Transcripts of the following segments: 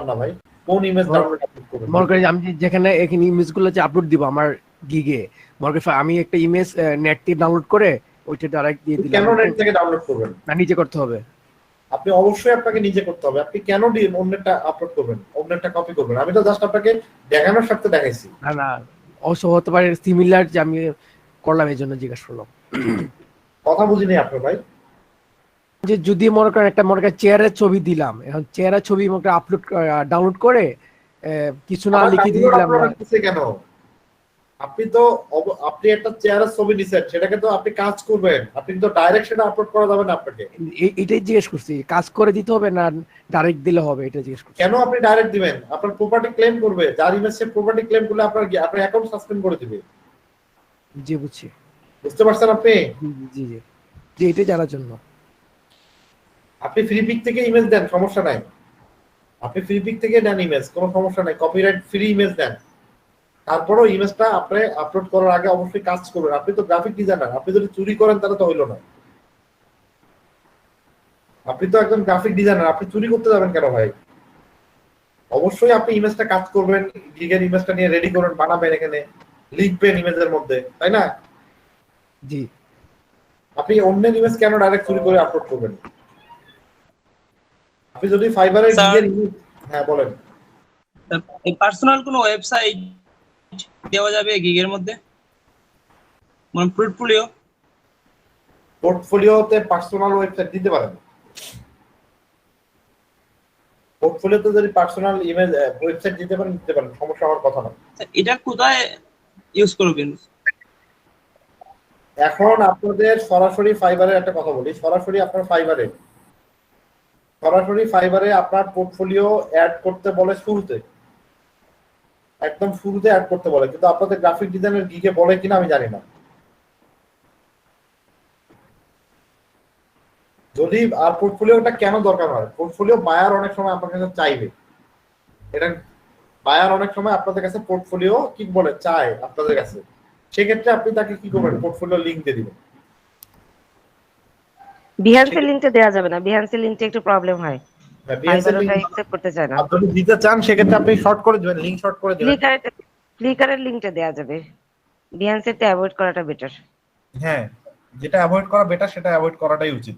না ভাই, কোন ইমেজ ডাউনলোড আপলোড করবেন? মনে করেন আমি যেখানে এখানে ইমেজগুলো যে আপলোড দিব আমার গিগে, মনে করেন আমি একটা ইমেজ নেট থেকে ডাউনলোড করে ওইটা ডাইরেক্ট দিয়ে দিলাম। কেন নেট থেকে ডাউনলোড করবেন? না, নিজে করতে হবে। আপনি অবশ্যই আপনাকে নিজে করতে হবে। আপনি কেন অন্যটা আপলোড করবেন, অন্যটা কপি করবেন? আমি তো জাস্ট আপনাকে দেখানোর স্বার্থে দেখাইছি। না না, অবশ্য হতে পারে সিমিলার, যে আমি করলাম এই জন্য জিজ্ঞাসা করলাম। কথা বুঝিনি আপনার ভাই। যে যদি মনে করেন একটা মনে করেন চেয়ারের ছবি দিলাম, এখন চেয়ারের ছবি মনে করেন আপলোড ডাউনলোড করে কিছু না লিখে দিয়ে দিলাম। কেন? আপনি তো আপনি একটা চেয়ারের ছবি নিছেন, সেটাকে তো আপনি কাজ করবেন, আপনি তো ডাইরেক্ট সেটা আপলোড করা যাবে না আপনাকে। এটাই জিজ্ঞেস করছি, কাজ করে দিতে হবে না ডাইরেক্ট দিলে হবে, এটা জিজ্ঞেস করছি। কেন আপনি ডাইরেক্ট দিবেন? আপনার প্রপার্টি ক্লেম করবে, যার ইমেজ সে প্রপার্টি ক্লেম করলে আপনার অ্যাকাউন্ট সাসপেন্ড করে দিবে। জি বুঝছি। বুঝতে পারছেন আপনি? জি জি জি, এটাই জানার জন্য। আপনি ফ্রি পিক থেকে ইমেজ দেন, সমস্যা নাই। আপনি ফ্রি পিক থেকে দেন ইমেজ, কোনো সমস্যা নাই, কপিরাইট ফ্রি ইমেজ দেন। তারপরও ইমেজটা আপনি আপলোড করার আগে অবশ্যই কাজ করবেন। আপনি তো গ্রাফিক ডিজাইনার, আপনি যদি চুরি করেন তাহলে তো হইলো না। আপনি তো একজন গ্রাফিক ডিজাইনার, আপনি চুরি করতে যাবেন কেন ভাই? অবশ্যই আপনি ইমেজটা কাজ করবেন, গিগের ইমেজটা নিয়ে রেডি করবেন, বানাবেন, এখানে লিখবেন ইমেজের মধ্যে, তাই না? জি। আপনি অন্যের ইমেজ কেন ডাইরেক্ট চুরি করে আপলোড করবেন? আপনি যদি ফাইবারের গিগের ইমেজ, হ্যাঁ বলেন। এই পার্সোনাল কোনো ওয়েবসাইট দেওয়া যাবে গিগের মধ্যে, মানে পোর্টফোলিওতে পার্সোনাল ওয়েবসাইট দিতে পারেন। পোর্টফোলিওতে যদি পার্সোনাল ইমেজ ওয়েবসাইট দিতে পারেন, সমস্যা হওয়ার কথা না। এটা কোথায় ইউজ করবেন? এখন আপনাদের সরাসরি ফাইবারের একটা কথা বলি, সরাসরি ফাইবারে আপনার পোর্টফোলিও অ্যাড করতে বলে শুরুতে, একদম শুরুতে অ্যাড করতে বলে, কিন্তু আপনাদের গ্রাফিক ডিজাইনের গিগে বলে কিনা আমি জানি না। যদি আর পোর্টফোলিওটা কেন দরকার হয়, পোর্টফোলিও বায়ার অনেক সময় আপনার কাছে চাইবে, এটা বায়ার অনেক সময় আপনাদের কাছে পোর্টফোলিও কি বলে চায় আপনাদের কাছে, সেক্ষেত্রে আপনি তাকে কি করবেন, পোর্টফোলিও লিংক দিয়ে দিবেন। বিহান্সের লিংকটা দেওয়া যাবে না, বিহান্সের লিংকটা একটু প্রবলেম হয়, ফাইবারটা অ্যাকসেপ্ট করতে চায় না। আপনি দিতে চান সেক্ষেত্রে আপনি শর্ট করে দিবেন, লিংক শর্ট করে দিবেন। ফ্লিকারের লিংকটা দেওয়া যাবে, বিহান্সেরটা অ্যাভয়েড করাটা বেটার। হ্যাঁ, যেটা অ্যাভয়েড করা বেটার সেটা অ্যাভয়েড করাটাই উচিত।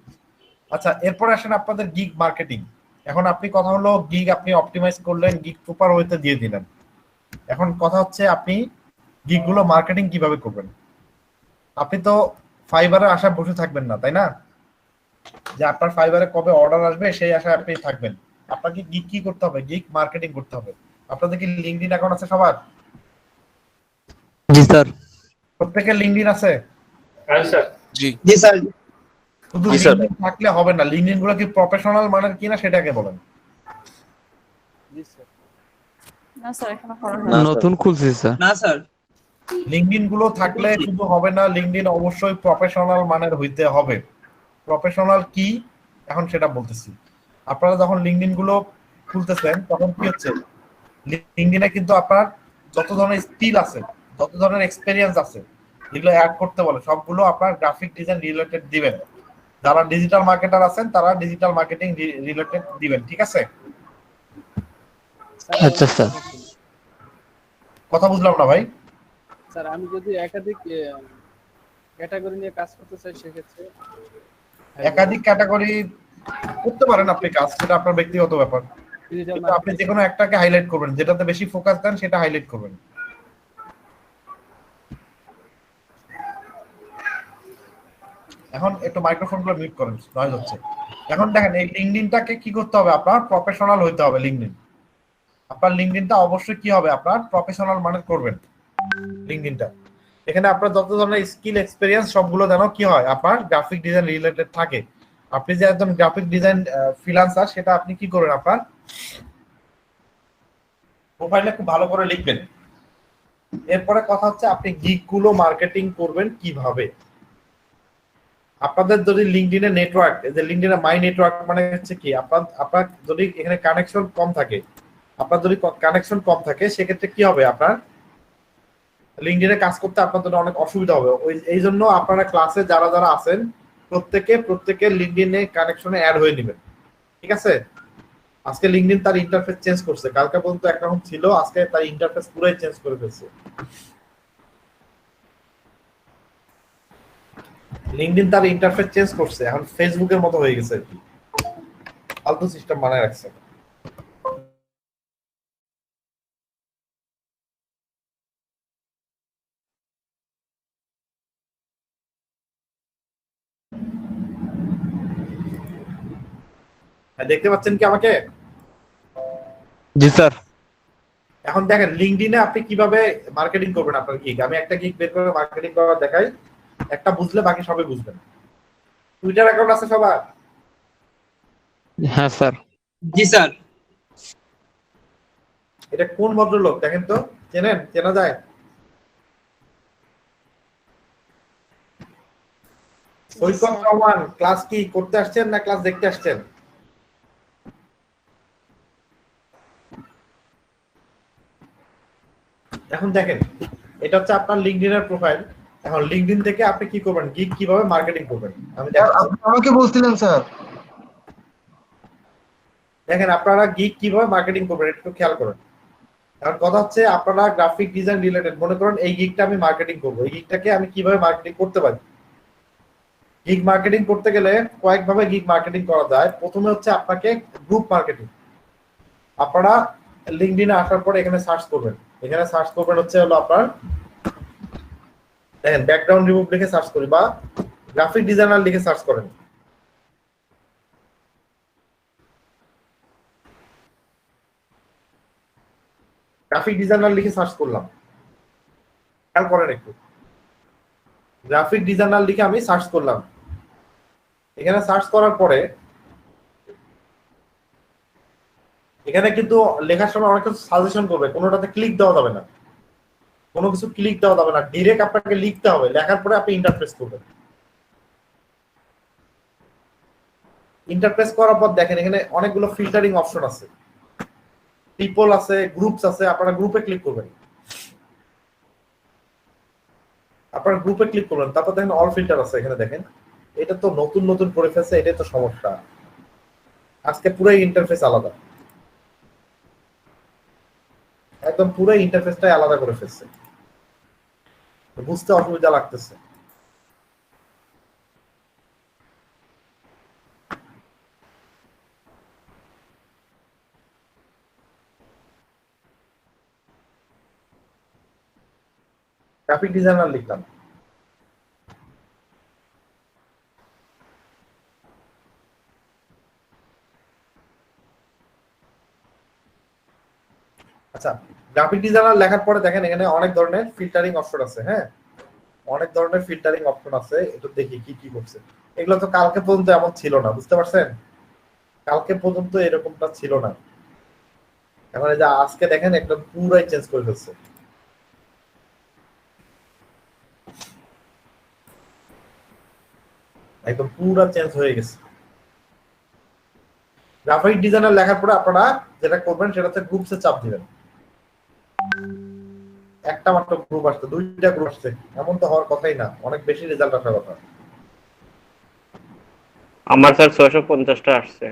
আচ্ছা, এরপর আসেন আপনাদের গিগ মার্কেটিং। এখন আপনি কথা হলো গিগ আপনি অপটিমাইজ করলেন, গিগ প্রপার ওয়েতে দিয়ে দিলেন। এখন কথা হচ্ছে আপনি গিগ গুলো মার্কেটিং কিভাবে করবেন? আপনি তো ফাইবারে আশা বসে থাকবেন না, তাই না? যে আপনার ফাইবারে কবে অর্ডার আসবে সেই আশায় আপনি থাকবেন। আপনাকে গিগ কি করতে হবে? গিগ মার্কেটিং করতে হবে। আপনাদের কি লিংকডইন অ্যাকাউন্ট আছে সবার? জি স্যার। প্রত্যেকের লিংকডইন আছে? হ্যাঁ স্যার। জি জি স্যার। শুধু লিংকডইন থাকলে হবে না, লিংকডইন গুলো কি প্রফেশনাল মানের কিনা সেটাকে বলেন। জি স্যার। না স্যার, এখনো করা হয়নি। নতুন খুলছি স্যার। না স্যার, লিংকডইন গুলো থাকলে শুধু হবে না, লিংকডইন অবশ্যই প্রফেশনাল মানের হইতে হবে। প্রফেশনাল কি এখন সেটা বলতেছি। আপনারা যখন লিংকডইন গুলো খুলতেছেন তখন কি হচ্ছে, লিংকডইনে কিন্তু আপনার যত ধরনের স্কিল আছে, যত ধরনের এক্সপেরিয়েন্স আছে, যেগুলো অ্যাড করতে বলে সবগুলো আপনার গ্রাফিক ডিজাইন রিলেটেড দিবেন। যারা ডিজিটাল মার্কেটার আছেন তারা ডিজিটাল মার্কেটিং রিলেটেড দিবেন, ঠিক আছে? আচ্ছা স্যার। কথা বুঝলাম না ভাই। স্যার আমি যদি একাধিক ক্যাটাগরি নিয়ে কাজ করতে চাই সেক্ষেত্রে? একাধিক ক্যাটাগরি করতে পারেন আপনি কাজ, সেটা আপনার ব্যক্তিগত ব্যাপার, কিন্তু আপনি যে কোনো একটাকে হাইলাইট করবেন, যেটাতে বেশি ফোকাস দেন সেটা হাইলাইট করবেন। এখন একটু মাইক্রোফোনগুলো মিউট করেন, নয়েজ হচ্ছে। এখন দেখেন এই লিংকডইনটাকে কি করতে হবে, আপনার প্রফেশনাল হইতে হবে। লিংকডইন আপনার লিংকডইনটা অবশ্যই কি হবে, আপনার প্রফেশনাল মানের করবেন লিংকডইনটা। এখানে আপনার যত ধরনের স্কিল এক্সপেরিয়েন্স সবগুলো যেন কি হয়, আপনার গ্রাফিক ডিজাইন রিলেটেড থাকে। আপনি যে একদম গ্রাফিক ডিজাইন ফ্রিল্যান্সার, সেটা আপনি কি করবেন, আপনার প্রোফাইলে খুব ভালো করে লিখবেন। এরপরে কথা হচ্ছে আপনি গিগ গুলো মার্কেটিং করবেন কিভাবে। আপনাদের যদি লিংকডইনে নেটওয়ার্ক, যে লিংকডইনে মাই নেটওয়ার্ক মানে হচ্ছে কি, আপনার যদি এখানে কানেকশন কম থাকে, সেক্ষেত্রে কি হবে, আপনার লিংকডইনে কাজ করতে আপনাদের অনেক অসুবিধা হবে। এই জন্য আপনারা ক্লাসে যারা যারা আছেন প্রত্যেকের লিংকডইনে কানেকশনে অ্যাড হয়ে নেবেন, ঠিক আছে? আজকে লিংকডইন তার ইন্টারফেস চেঞ্জ করছে, কালকে পর্যন্ত একরকম ছিল, আজকে তার ইন্টারফেস পুরোই চেঞ্জ করে ফেলছে। লিংকডইন তার ইন্টারফেস চেঞ্জ করছে, এখন ফেসবুকের মতো হয়ে গেছে আর কি, ফালতু সিস্টেম বানায় রাখছে। দেখতে পাচ্ছেন কি আমাকে? জি স্যার। এখন দেখেন লিংকডইনে আপনি কিভাবে মার্কেটিং করবেন আপনার গিগ। আমি একটা গিগ বের করে মার্কেটিং করা দেখাই, একটা বুঝলে বাকি সবই বুঝবেন। টুইটার অ্যাকাউন্ট আছে সবার? হ্যাঁ স্যার। জি স্যার। এটা কোন ভদ্রলোক দেখেন তো, চেনেন? চেনা যায়? সৈকত রহমান। ক্লাস কি করতে আসছেন না ক্লাস দেখতে আসছেন? এখন দেখেন এটা হচ্ছে আপনার লিংকডইনের প্রোফাইল। এখন লিংকডইন থেকে আপনি কি করবেন, গিগ কিভাবে মার্কেটিং করবেন আমি দেখাচ্ছি। আপনি আমাকে বলছিলেন স্যার। দেখেন আপনারা গিগ কিভাবে মার্কেটিং করবেন একটু খেয়াল করেন। কারণ কথা হচ্ছে আপনারা গ্রাফিক ডিজাইন রিলেটেড, মনে করেন এই গিগটা আমি মার্কেটিং করবো, এই গিগটাকে আমি কিভাবে মার্কেটিং করতে পারি। গিগ মার্কেটিং করতে গেলে কয়েকভাবে গিগ মার্কেটিং করা যায়। প্রথমে হচ্ছে আপনাকে গ্রুপ মার্কেটিং। আপনারা লিংকডইনে আসার পরে এখানে সার্চ করবেন, এখানে সার্চ করবেন হচ্ছে হলো আপনার দেখেন ব্যাকগ্রাউন্ড রিমুভ লিখে সার্চ করি বা গ্রাফিক ডিজাইনার লিখে সার্চ করেন। গ্রাফিক ডিজাইনার লিখে সার্চ করলাম, খেয়াল করেন একটু। গ্রাফিক ডিজাইনার লিখে আমি সার্চ করলাম, এখানে সার্চ করার পরে এখানে কিন্তু লেখার সময় অনেক কিছু সাজেশন করবে, কোনোটাতে ক্লিক দেওয়া যাবে না, কোনো কিছু ক্লিক দেওয়া যাবে না, ডিরেক্ট আপনাকে লিখতে হবে, লেখার পরে আপনি ইন্টারপ্রেস করবেন। ইন্টারপ্রেস করার পর দেখেন এখানে অনেকগুলো ফিল্টারিং অপশন আছে, পিপল আছে, গ্রুপস আছে, আপনারা গ্রুপে ক্লিক করবেন। আপনারা গ্রুপে ক্লিক করবেন, তারপর দেখেন অল ফিল্টার আছে, এখানে দেখেন এটা তো নতুন নতুন করে ফেলছে, এটাই তো সমস্যা। আজকে পুরো ইন্টারফেস আলাদা, একদম পুরো ইন্টারফেসটাই আলাদা করে ফেলছে, বুঝতে অসুবিধা লাগতেছে। গ্রাফিক ডিজাইনার লিখলাম, আচ্ছা গ্রাফিক ডিজাইনার লেখার পরে দেখেন এখানে অনেক ধরনের ফিল্টারিং অপশন আছে। হ্যাঁ, অনেক ধরনের ফিল্টারিং অপশন আছে, একটু দেখি কি কি করছে। এগুলো তো কালকে পর্যন্ত এমন ছিল না, বুঝতে পারছেন? কালকে পর্যন্ত এরকমটা ছিল না, এখন এই যে আজকে দেখেন একদম পুরাই চেঞ্জ করে ফেলছে। একদম পুরা চেঞ্জ হয়ে গেছে। গ্রাফিক ডিজাইনার লেখার পরে আপনারা যেটা করবেন সেটা হচ্ছে গ্রুপসে চাপ দিবেন। একটা মাত্র গ্রুপ আসছে, দুইটা গ্রুপ আসছে, এমন তো হওয়ার কথাই না, অনেক বেশি রেজাল্ট আসার কথা। আমার স্যার 650টা আসছে।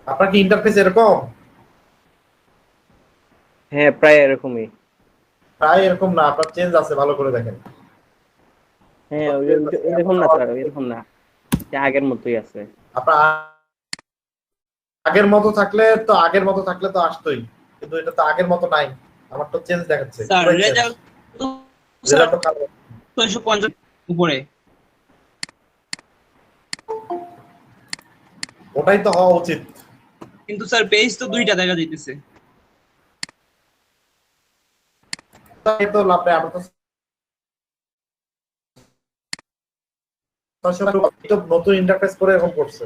আপনার কি ইন্টারফেস এরকম? হ্যাঁ প্রায় এরকমই। প্রায় এরকম না, আপনার চেঞ্জ আছে, ভালো করে দেখেন। হ্যাঁ এরকম না স্যার, এরকম না, আগের মতোই আছে। আপনার আগের মতো থাকলে তো, আগের মতো থাকলে তো আসতোই, কিন্তু এটা তো আগের মতো নাই, আমার তো চেঞ্জ দেখাচ্ছে। স্যার রেজাল্ট তো রেজাল্ট তো খারাপ। 650 উপরে। ওটাই তো হওয়া উচিত, কিন্তু স্যার পেজ তো দুইটা দেখা যাইতেছে। তাই তো লাভ নেই। আমরা তো নতুন ইন্টারফেস করে এরকম করছে।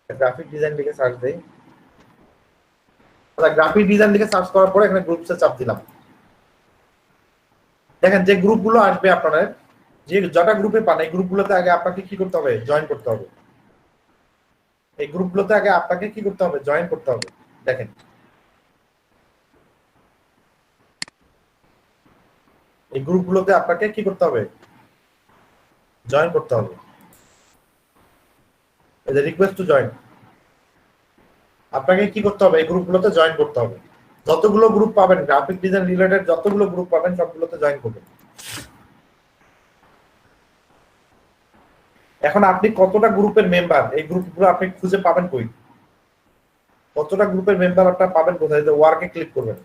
গ্রাফিক ডিজাইন লিখে সার্চ দেই। আচ্ছা গ্রাফিক ডিজাইন লিখে সার্চ করার পরে এখানে গ্রুপসে চাপ দিলাম। দেখেন যে গ্রুপগুলো আসবে আপনাদের, যে যটা গ্রুপে পান এই গ্রুপগুলোতে আগে আপনাকে কি করতে হবে, জয়েন করতে হবে। এই গ্রুপগুলোতে আগে আপনাকে কি করতে হবে, জয়েন করতে হবে। দেখেন এই গ্রুপগুলোতে আপনাকে কি করতে হবে? জয়েন করতে হবে। এই যে রিকোয়েস্ট টু জয়েন, আপনাকে কি করতে হবে? এই গ্রুপগুলোতে জয়েন করতে হবে। যতগুলো গ্রুপ পাবেন গ্রাফিক ডিজাইন রিলেটেড, যতগুলো গ্রুপ পাবেন সবগুলোতে জয়েন করবেন। এখন আপনি কতটা গ্রুপের মেম্বার, এই গ্রুপগুলো আপনি খুঁজে পাবেন কই? কতটা গ্রুপের মেম্বার আপনারা পাবেন কোথায়? যে ওয়ার্কে ক্লিক করবেন।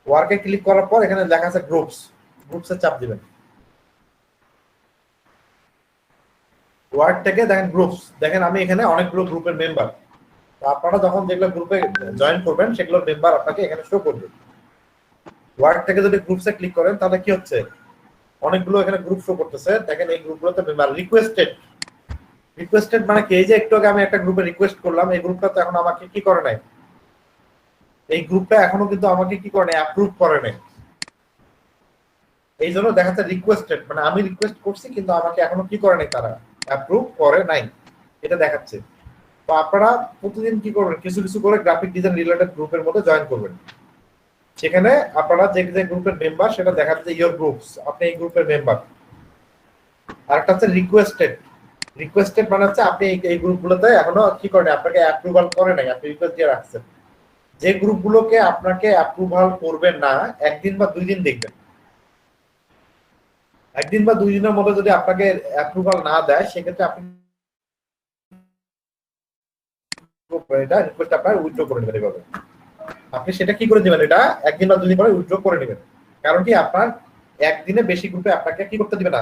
ওয়ার্কে ক্লিক করার পর এখানে লেখা আছে গ্রুপস, গ্রুপসে চাপ দিবেন। ওয়ার্ড থেকে দেখেন গ্রুপস, দেখেন আমি এখানে অনেকগুলো গ্রুপের মেম্বার। আপনারা যখন যেগুলো গ্রুপে জয়েন করবেন সেগুলোর মেম্বার আপনাকে এখানে শো করবে। ওয়ার্ড থেকে যদি গ্রুপসে ক্লিক করেন তাহলে কি হচ্ছে? অনেকগুলো এখানে গ্রুপ শো করতেছে। দেখেন এই গ্রুপগুলোতে মেম্বার রিকোয়েস্টেড। রিকোয়েস্টেড মানে কি? এই যে একটু আগে আমি একটা গ্রুপে রিকোয়েস্ট করলাম, এই গ্রুপটা তো এখন আমাকে কি করে নাই, এই গ্রুপটা এখনো কিন্তু আমাকে কি করে নাই, অ্যাপ্রুভ করে নাই। এই জন্য দেখা যাচ্ছে রিকোয়েস্টেড, মানে আমি রিকোয়েস্ট করছি কিন্তু আমাকে এখনো কি করে নাই, তারা অ্যাপ্রুভ করে নাই, এটা দেখাচ্ছে। তো আপনারা প্রতিদিন কি করবেন? কিছু কিছু করে গ্রাফিক ডিজাইন রিলেটেড গ্রুপের মধ্যে জয়েন করবেন। সেখানে আপনারা যে যে গ্রুপের মেম্বার সেটা দেখাচ্ছে ইয়োর গ্রুপস, আপনি এই গ্রুপের মেম্বার। আরেকটা হচ্ছে রিকোয়েস্টেড। রিকোয়েস্টেড মানে হচ্ছে আপনি এই গ্রুপগুলোতে এখনো কি করেন, আপনাকে অ্যাপ্রুভাল করে নাই, আপনি রিকোয়েস্ট দিয়ে রাখছেন। যে গ্রুপগুলোকে আপনাকে অ্যাপ্রুভাল করবেন না, একদিন বা 2 দিন দেখবেন। একদিন বা 2 দিনের মধ্যে যদি আপনাকে অ্যাপ্রুভাল না দেয়, সেক্ষেত্রে আপনি এটা রিকোয়েস্ট আপনার উইথড্র করে নেবেন। এভাবে আপনি সেটা কি করে দিবেন? এটা একদিন বা 2 দিন পরে উইথড্র করে নেবেন। কারণ কি, আপনার একদিনে বেশি গ্রুপে আপনাকে কি করতে দিবে না,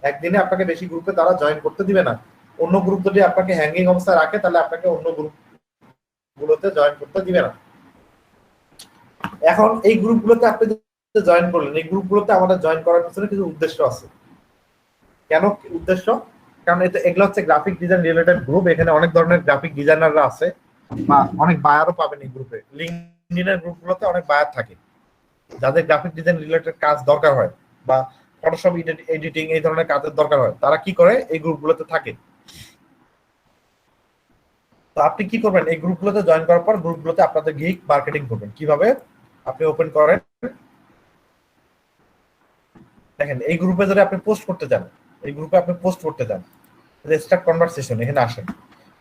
একদিনে আপনাকে বেশি গ্রুপে তারা জয়েন করতে দিবে না। অন্য গ্রুপ যদি আপনাকে হ্যাঙ্গিং অবস্থায় রাখে তাহলে আপনাকে অন্য গ্রুপগুলোতে জয়েন করতে দিবে না। এখন এই গ্রুপগুলোতে আপনি জয়েন করলেন, এই গ্রুপগুলোতে আমাদের জয়েন করার পিছনে কিছু উদ্দেশ্য আছে। কেন উদ্দেশ্য? কারণ এগুলো হচ্ছে গ্রাফিক ডিজাইন রিলেটেড গ্রুপ। এখানে অনেক ধরনের গ্রাফিক ডিজাইনাররা আছে বা অনেক বায়ারও পাবেন এই গ্রুপে। লিঙ্কডইনের গ্রুপগুলোতে অনেক বায়ার থাকে যাদের গ্রাফিক ডিজাইন রিলেটেড কাজ দরকার হয় বা ফটোশপ এডিটিং এই ধরনের কাজের দরকার হয়, তারা কি করে এই গ্রুপগুলোতে থাকে। তো আপনি কি করবেন? এই গ্রুপগুলোতে জয়েন করার পর গ্রুপগুলোতে আপনাদের গিগ মার্কেটিং করবেন। কিভাবে? আপনি ওপেন করেন, দেখেন এই গ্রুপে যদি আপনি পোস্ট করতে চান, এই গ্রুপে আপনি পোস্ট করতে চান, স্টার্ট কনভারসেশন এখানে আসেন।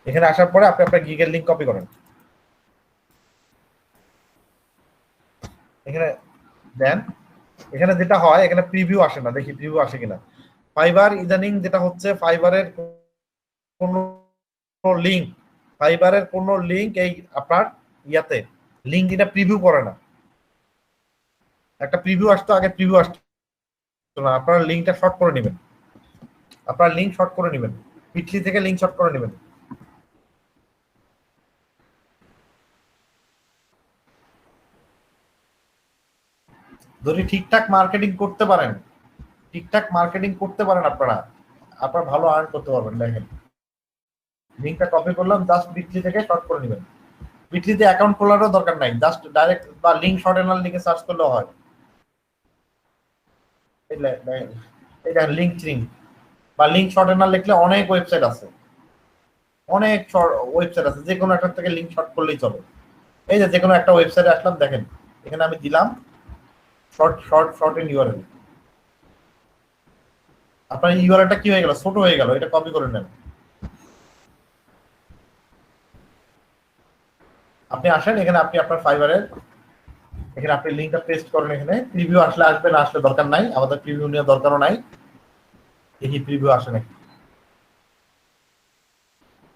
এখানে আসার পরে আপনি আপনার গিগের লিংক কপি করেন, এখানে দেন। এখানে যেটা হয়, এখানে প্রিভিউ আসে না, দেখি প্রিভিউ আসে কিনা। ফাইবার ইদানিং যেটা হচ্ছে, ফাইবারের কোন লিংক এই আপনার ইয়াতে লিঙ্কডইনে প্রিভিউ করে না। একটা প্রিভিউ আসতো আগে, প্রিভিউ আসতো না। আপনারা লিঙ্কটা শর্ট করে নেবেন, আপনারা লিঙ্ক শর্ট করে নেবেন, পিটলি থেকে লিঙ্ক শর্ট করে নেবেন। যদি ঠিকঠাক মার্কেটিং করতে পারেন, আপনারা ভালো আর্ন করতে পারবেন। দেখেন লিঙ্কটা কপি করলাম, জাস্ট বিটলি থেকে শর্ট করে নেবেন। বিটলিতে অ্যাকাউন্ট খোলারও দরকার নাই, জাস্ট ডাইরেক্ট বা লিঙ্ক শর্ট এনাল লিখে সার্চ করলেও হয়। এই দেখেন লিঙ্ক বা লিঙ্ক শর্ট এনাল লিখলে অনেক ওয়েবসাইট আছে, যে কোনো একটা থেকে লিঙ্ক শর্ট করলেই চলে। এই যে কোনো একটা ওয়েবসাইটে আসলাম, দেখেন এখানে আমি দিলাম শর্ট ইন ইউআরএল। আপনার ইউআরএলটা কি হয়ে গেল? ছোট হয়ে গেল, এটা কপি করে নেন। আপনি আসেন এখানে, আপনি আপনার ফাইবারের এখানে আপনি লিঙ্কটা পেস্ট করেন। এখানে প্রিভিউ আসলে আসবে, না আসলে দরকার নাই, আমাদের প্রিভিউ নেওয়ার দরকারও নাই। দেখি প্রিভিউ আসে নাকি,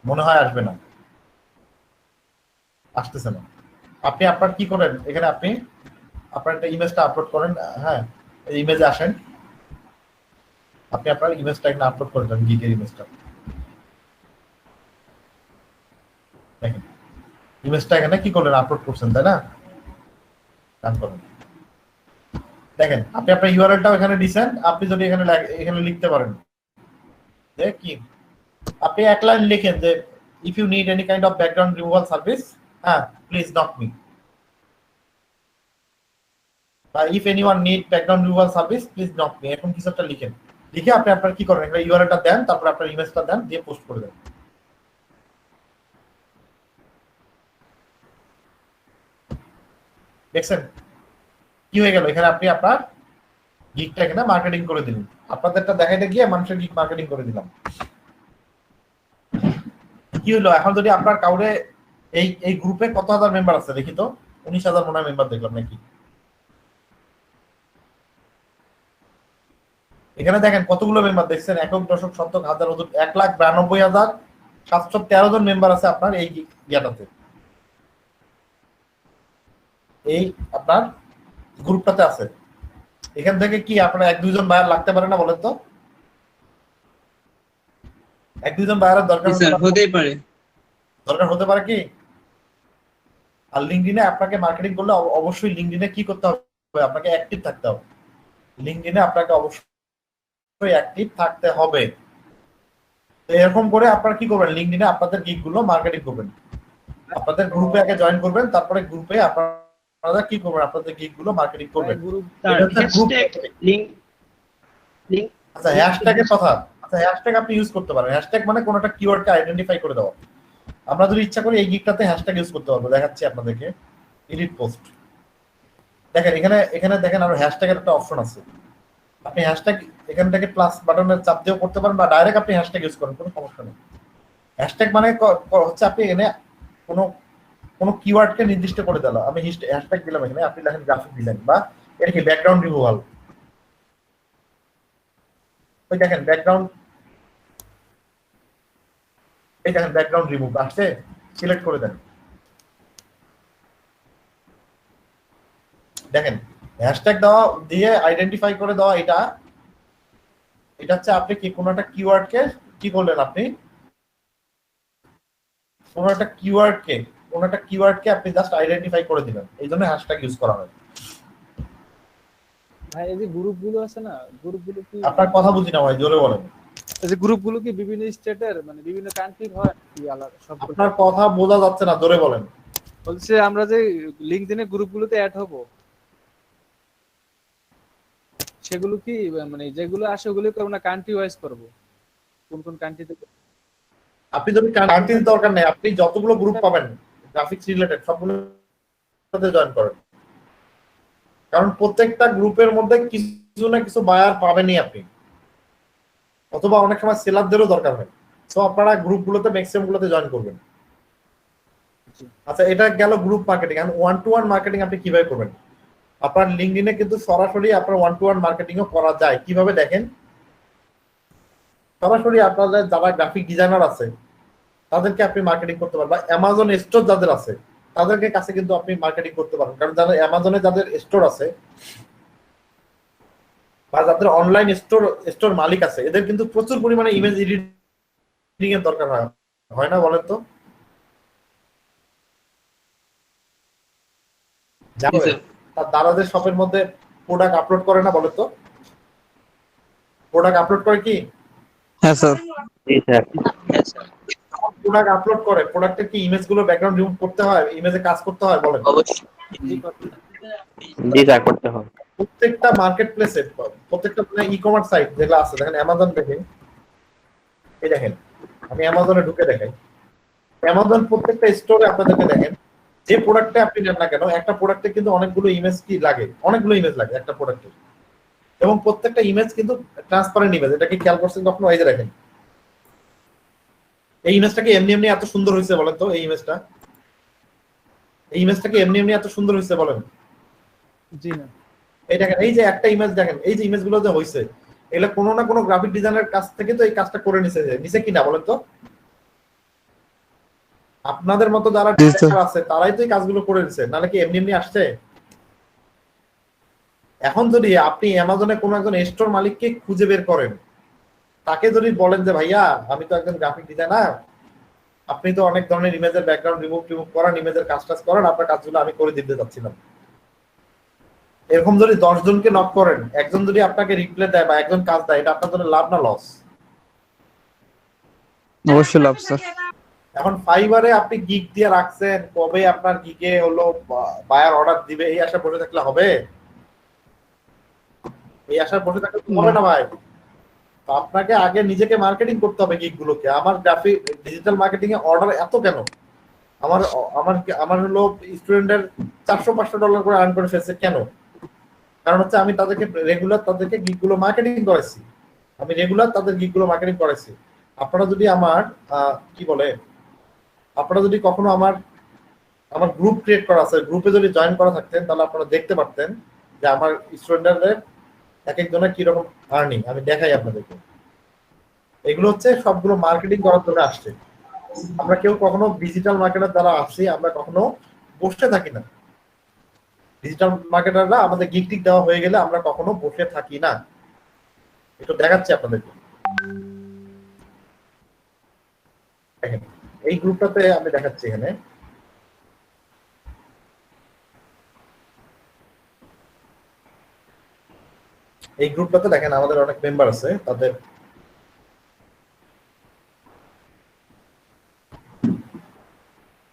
মনে হয় আসবে না, আসতেছে না। আপনি আপনার কি করেন, এখানে আপনি আপনার একটা ইমেজটা আপলোড করেন। হ্যাঁ, এই ইমেজে আসেন, আপনি আপনার ইমেজটা এখানে আপলোড করে দেন, গিগের ইমেজটা। দেখেন ইমেজটা এখানে কি করলেন, আপলোড করছেন, তাই না? রান করেন, দেখেন আপনি আপনার ইউআরএলটাও এখানে দিছেন। আপনি যদি এখানে লিখতে পারেন যে কি, আপনি এক লাইন লিখেন যে if you need any kind of background removal service, হ্যাঁ প্লিজ নট মি, বা if anyone need background removal service please knock me, এরকম কিছু একটা লিখেন। লিখে আপনি আপনার কি করেন, একটা ইউআরএলটা দেন, তারপর আপনার ইমেজটা দেন, দিয়ে পোস্ট করে দেন। দেখছেন কি হয়ে গেল, এখানে আপনি আপনার গিগটা এখানে মার্কেটিং করে দিলেন, আপনাদেরটা দেখাইতে গিয়ে মানুষের গিগ মার্কেটিং করে দিলাম। কি হলো, এখন যদি আপনার কাউরে এই গ্রুপে কত হাজার মেম্বার আছে দেখি তো, 19,000 মনে হয় মেম্বার দেখলাম নাকি। এখানে দেখেন কতগুলো মেম্বার দেখছেন, 1,92,713 জন মেম্বার আছে আপনার এই ইয়াটাতে, এই আপনার গ্রুপটাতে আছে। এখান থেকে কি আপনার 1-2 জন বায়ার লাগতে পারে না বলেন তো? 1-2 জন বায়ারের দরকার জি স্যার, হতেই পারে। হতে পারে কি? আর লিঙ্কডইনে আপনাকে মার্কেটিং করলে অবশ্যই লিঙ্কডইনে কি করতে হবে, আপনাকে অ্যাক্টিভ থাকতে হবে। লিঙ্কডইনে আপনাকে অবশ্যই অ্যাক্টিভ থাকতে হবে। তো এরকম করে আপনারা কি করবেন, লিঙ্কডইনে আপনাদের গিগ গুলো মার্কেটিং করবেন, আপনাদের গ্রুপে আগে জয়েন করবেন, তারপরে গ্রুপে আপনারা কি করবেন, আপনাদের গিগ গুলো মার্কেটিং করবেন। আচ্ছা হ্যাশট্যাগের কথা, আচ্ছা হ্যাশট্যাগ আপনি ইউজ করতে পারেন। হ্যাশট্যাগ মানে কোন একটা কিওয়ার্ডকে আইডেন্টিফাই করে দেওয়া। আমরা যদি ইচ্ছা করি এই গিগটাতে হ্যাশট্যাগ ইউজ করতে পারবো, দেখাচ্ছি আপনাদেরকে। এডিট পোস্ট, দেখেন এখানে দেখেন আর হ্যাশট্যাগের একটা অপশন আছে। আপনি হ্যাশট্যাগ এখান থেকে প্লাস বাটনের চাপ দিয়েও করতে পারেন, বা ডাইরেক্ট আপনি হ্যাশট্যাগ ইউজ করেন, কোনো সমস্যা নেই। হ্যাশট্যাগ মানে হচ্ছে আপনি এখানে কোনো কিওয়ার্ডকে নির্দিষ্ট করে দিলাম। আমি হ্যাশট্যাগ দিলাম, এখানে আপনি লেখেন গ্রাফিক ডিজাইন, বা এটা কি ব্যাকগ্রাউন্ড রিমুভাল। ওই দেখেন ব্যাকগ্রাউন্ড, এই দেখেন ব্যাকগ্রাউন্ড রিমুভ আসছে, সিলেক্ট করে দেন। দেখেন হ্যাশট্যাগ দেওয়া দিয়ে আইডেন্টিফাই করে দেওয়া, এটা হচ্ছে আপনি কি কোনো একটা কিওয়ার্ডকে কি করলেন, আপনি কোনো একটা কিওয়ার্ডকে আপনি জাস্ট আইডেন্টিফাই করে দিলেন, এই জন্য হ্যাশট্যাগ ইউজ করা হয়। ভাই এই যে গ্রুপগুলো আছে না, গ্রুপগুলো কি, আপনার কথা বুঝি না ভাই, জোরে বলেন। এই যে গ্রুপগুলো কি বিভিন্ন স্টেটের মানে বিভিন্ন কান্ট্রির হয় কি আলাদা সব? আপনার কথা বোঝা যাচ্ছে না, জোরে বলেন। বলছে আমরা যে লিংকডইনে গ্রুপগুলোতে অ্যাড হব, সেগুলো কি মানে যেগুলো আসে ওগুলো করব না কান্ট্রি ওয়াইজ করব? কোন কোন কান্ট্রিতে? আপনি যদি কান্ট্রির দরকার নেই, আপনি যতগুলো গ্রুপ পাবেন গ্রাফিক্স রিলেটেড সবগুলোতে জয়েন করেন, কারণ প্রত্যেকটা গ্রুপের মধ্যে কিছু না কিছু বায়ার পাবেনই আপনি, অথবা অনেক সময় সেলারদেরও দরকার হয়। সো আপনারা গ্রুপগুলোতে ম্যাক্সিমাম গুলোতে জয়েন করবেন। আচ্ছা এটা গেল গ্রুপ মার্কেটিং। এখন 1-to-1 মার্কেটিং আপনি কিভাবে করবেন? আপনার লিঙ্কডইনে কিন্তু সরাসরি আপনার 1-to-1 মার্কেটিংও করা যায়। কিভাবে দেখেন, সরাসরি আপনাদের যারা গ্রাফিক ডিজাইনার আছে তাদেরকে আপনি মার্কেটিং করতে পারেন, বা অ্যামাজন স্টোর যাদের আছে তাদেরকে কাছে কিন্তু আপনি মার্কেটিং করতে পারেন। কারণ যারা অ্যামাজনে যাদের স্টোর আছে বা যাদের অনলাইন স্টোর মালিক আছে, এদের কিন্তু প্রচুর পরিমাণে ইমেজ এডিটিং এর দরকার হয় না বলেন তো? তার দারাজের শপের মধ্যে প্রোডাক্ট আপলোড করে না বলেন তো? প্রোডাক্ট আপলোড করে কি? হ্যাঁ স্যার। জি স্যার। প্রোডাক্ট আপলোড করে, প্রোডাক্টের কি ইমেজ গুলো ব্যাকগ্রাউন্ড রিমুভ করতে হয়, ইমেজে কাজ করতে হয় বলেন? জি স্যার, করতে হবে। প্রত্যেকটা মার্কেট প্লেসে, প্রত্যেকটা ই কমার্স সাইট যেগুলো আছে, দেখেন অ্যামাজন দেখেন, এই দেখেন আমি অ্যামাজনে ঢুকে দেখাই, অ্যামাজন প্রত্যেকটা স্টোরে আপনাদেরকে দেখেন যে প্রোডাক্টটা আপনি নেন না কেন, একটা প্রোডাক্টে কিন্তু অনেকগুলো ইমেজ কি লাগে, অনেকগুলো ইমেজ লাগে একটা প্রোডাক্টে, এবং প্রত্যেকটা ইমেজ কিন্তু ট্রান্সপারেন্ট ইমেজ। এটা কি খেয়াল করছেন কখনো? এই যে দেখেন এই ইমেজটা কি এমনি এত সুন্দর হয়েছে বলেন তো? এই ইমেজটা কি এমনি এত সুন্দর হয়েছে বলেন? জি না। এই দেখেন এই যে একটা ইমেজ দেখেন, এই যে ইমেজগুলো যে হয়েছে এগুলো কোনো না কোনো গ্রাফিক ডিজাইনের কাছ থেকে তো এই কাজটা করে নিছে কিনা বলেন তো? আপনাদের মতো যারা ডিজাইনার আছে তারাই তো এই কাজগুলো করে নিছে, নাহলে কি এমনি আসছে? এখন যদি আপনি অ্যামাজনে কোনো একজন স্টোর মালিককে খুঁজে বের করেন, তাকে যদি বলেন যে ভাইয়া আমি তো একজন গ্রাফিক ডিজাইনার, আপনি তো অনেক ধরনের ইমেজের ব্যাকগ্রাউন্ড রিমুভ করেন, ইমেজের কাজ করেন, আপনার কাজগুলো আমি করে দিতে চাচ্ছিলাম, এরকম যদি 10 জনকে নক করেন, একজন যদি আপনাকে রিপ্লাই দেয় বা একজন কাজ দেয়, এটা আপনার জন্য লাভ না লস? অবশ্যই লাভ স্যার। এখন ফাইবারে আপনি গিগ দিয়ে রাখছেন, কবে আপনার গিগে হলো বায়ার অর্ডার দিবে এই আশা বসে থাকলে হবে? এই আশা বসে থাকলে হবে না ভাই। আপনাকে আগে নিজেকে মার্কেটিং করতে হবে গিগগুলোকে। আমার গ্রাফিক ডিজিটাল মার্কেটিং এ অর্ডার এত কেন? আমার হলো স্টুডেন্টের $400-500 করে আর্ন করে ফেলছে কেন? কারণ হচ্ছে আমি তাদেরকে রেগুলার তাদেরকে গিগগুলো মার্কেটিং করেছি, আমি রেগুলার তাদের গিগগুলো মার্কেটিং করেছি। আপনারা যদি আমার কি বলে, আপনারা যদি কখনো আমার গ্রুপ ক্রিয়েট করা আছে, গ্রুপে যদি জয়েন করা থাকতেন তাহলে আপনারা দেখতে পারতেন যে আমার স্টুডেন্টদের এক একজনের কিরকম আর্নিং আমি দেখাই আপনাদেরকে। এগুলো হচ্ছে সবগুলো মার্কেটিং করার জন্য আসছে। আমরা কেউ কখনো ডিজিটাল মার্কেটার দ্বারা আসছি, আমরা কখনো বসে থাকি না। ডিজিটাল মার্কেটাররা আমাদের গিগ টিক দেওয়া হয়ে গেলে আমরা কখনো বসে থাকি না। একটু দেখাচ্ছি আপনাদেরকে, দেখেন এই গ্রুপটাতে আমি দেখাচ্ছি। এখানে এই গ্রুপটাতে দেখেন আমাদের অনেক মেম্বার আছে, তাদের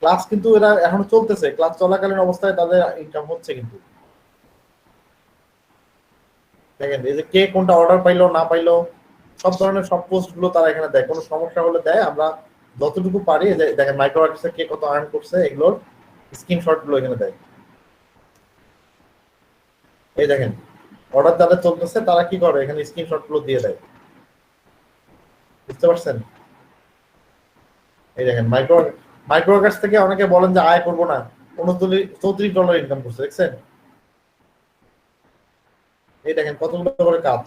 ক্লাস কিন্তু এরা এখনো চলতেছে, ক্লাস চলাকালীন অবস্থায় তাদের ইনকাম হচ্ছে। কিন্তু দেখেন এই যে কে কোনটা অর্ডার পাইলো না পাইলো সব ধরনের সব পোস্ট গুলো তারা এখানে দেয়, কোনো সমস্যা হলে দেয়। আমরা যতটুকু পারি দেখেন মাইক্রো আর্টিস্টে কে কত আর্ন করছে এগুলোর স্ক্রিনশট গুলো এখানে দেয়। এই দেখেন অর্ডার যাদের চলতেছে তারা কি করে, এখানে স্ক্রিনশট গুলো দিয়ে দেয়। বুঝতে পারছেন? এই দেখেন মাইক্রো কাছ থেকে অনেকে বলেন যে আয় করবো না, $34 ইনকাম করছে, দেখছেন? এই দেখেন কতগুলো করে কাজ,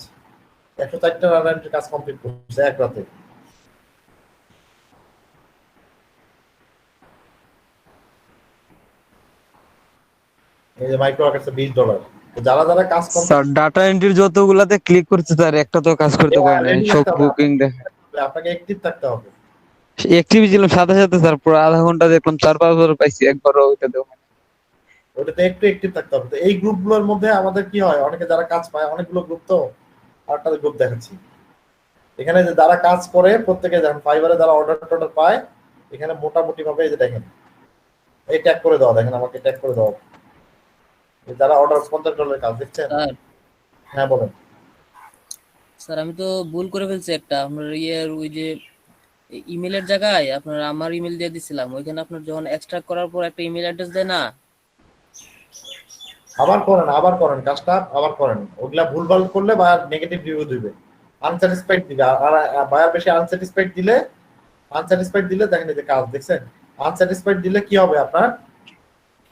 104টা রানের কাজ কমপ্লিট করছে এক রাতে। এই যে মাইক্রো কাছে $20। যারা যারা কাজ করছে স্যার ডাটা এন্ট্রির যতগুলাতে ক্লিক করতে স্যার একটা তো কাজ করতে পারে না, সব বুকিং দেখে। আপনাকে অ্যাক্টিভ থাকতে হবে। অ্যাক্টিভ ছিলাম সাথে সাথে স্যার, পুরো আধা ঘন্টা দেখলাম 4-5 পাইছি, একবারও ওইটা দেব। ওটাতে একটু অ্যাক্টিভ থাকতে হবে। তো এই গ্রুপগুলোর মধ্যে আমাদের কি হয়, অনেকে যারা কাজ পায়, অনেকগুলো গ্রুপ, তো আরেকটা গ্রুপ দেখাচ্ছি। এখানে যে যারা কাজ করে প্রত্যেকে যখন ফাইবারে যারা অর্ডার পায়, এখানে মোটামুটি ভাবে এই যে দেখেন এই ট্যাগ করে দেওয়া, দেখেন আমাকে ট্যাগ করে দেওয়া যারা অর্ডার $50 কাজ, দেখছেন? হ্যাঁ বলেন। স্যার আমি তো ভুল করে ফেলছি একটা, আপনার ওই যে ইমেলের জায়গায় আপনার আমার ইমেল দিয়ে দিছিলাম, ওইখানে আপনার যখন এক্সট্রাক্ট করার পর একটা ইমেল অ্যাড্রেস দেয় না। আবার করেন কাজটা, আবার করেন। ওগুলা ভুলভাল করলে বায়ার নেগেটিভ রিভিউ দিবে, আনস্যাটিসফাইড দিবে। আর বায়ার বেশি আনস্যাটিসফাইড দিলে দেখেন এই যে কাজ, দেখছেন? আনস্যাটিসফাইড দিলে কি হবে, আপনার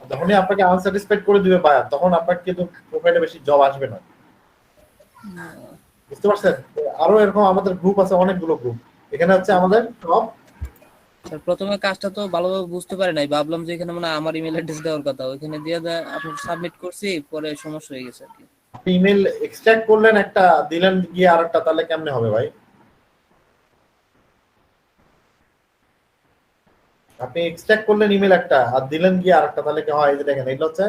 যখনই আপনাকে আনস্যাটিসফাইড করে দিবে বায়ার, তখন আপনার কিন্তু প্রোফাইলে বেশি জব আসবে না। বুঝতে পারছেন? আরো এরকম আমাদের গ্রুপ আছে, অনেকগুলো গ্রুপ। এখানে হচ্ছে আমাদের সব স্যার প্রথমে কাজটা তো ভালোভাবে বুঝতে পারি নাই, ভাবলাম যে এখানে মানে আমার ইমেল অ্যাড্রেস দেওয়ার কথা, ওইখানে দিয়ে দেয় আপনি সাবমিট করছি, পরে সমস্যা হয়ে গেছে আর কি। আপনি ইমেল এক্সট্রাক্ট করলেন একটা, দিলেন গিয়ে আরেকটা, তাহলে কেমনে হবে ভাই? আপনি এক্সট্রাক্ট করলেন ইমেল একটা আর দিলেন গিয়ে আরেকটা, তাহলে কি হয়? এই যে দেখেন এগুলো হচ্ছে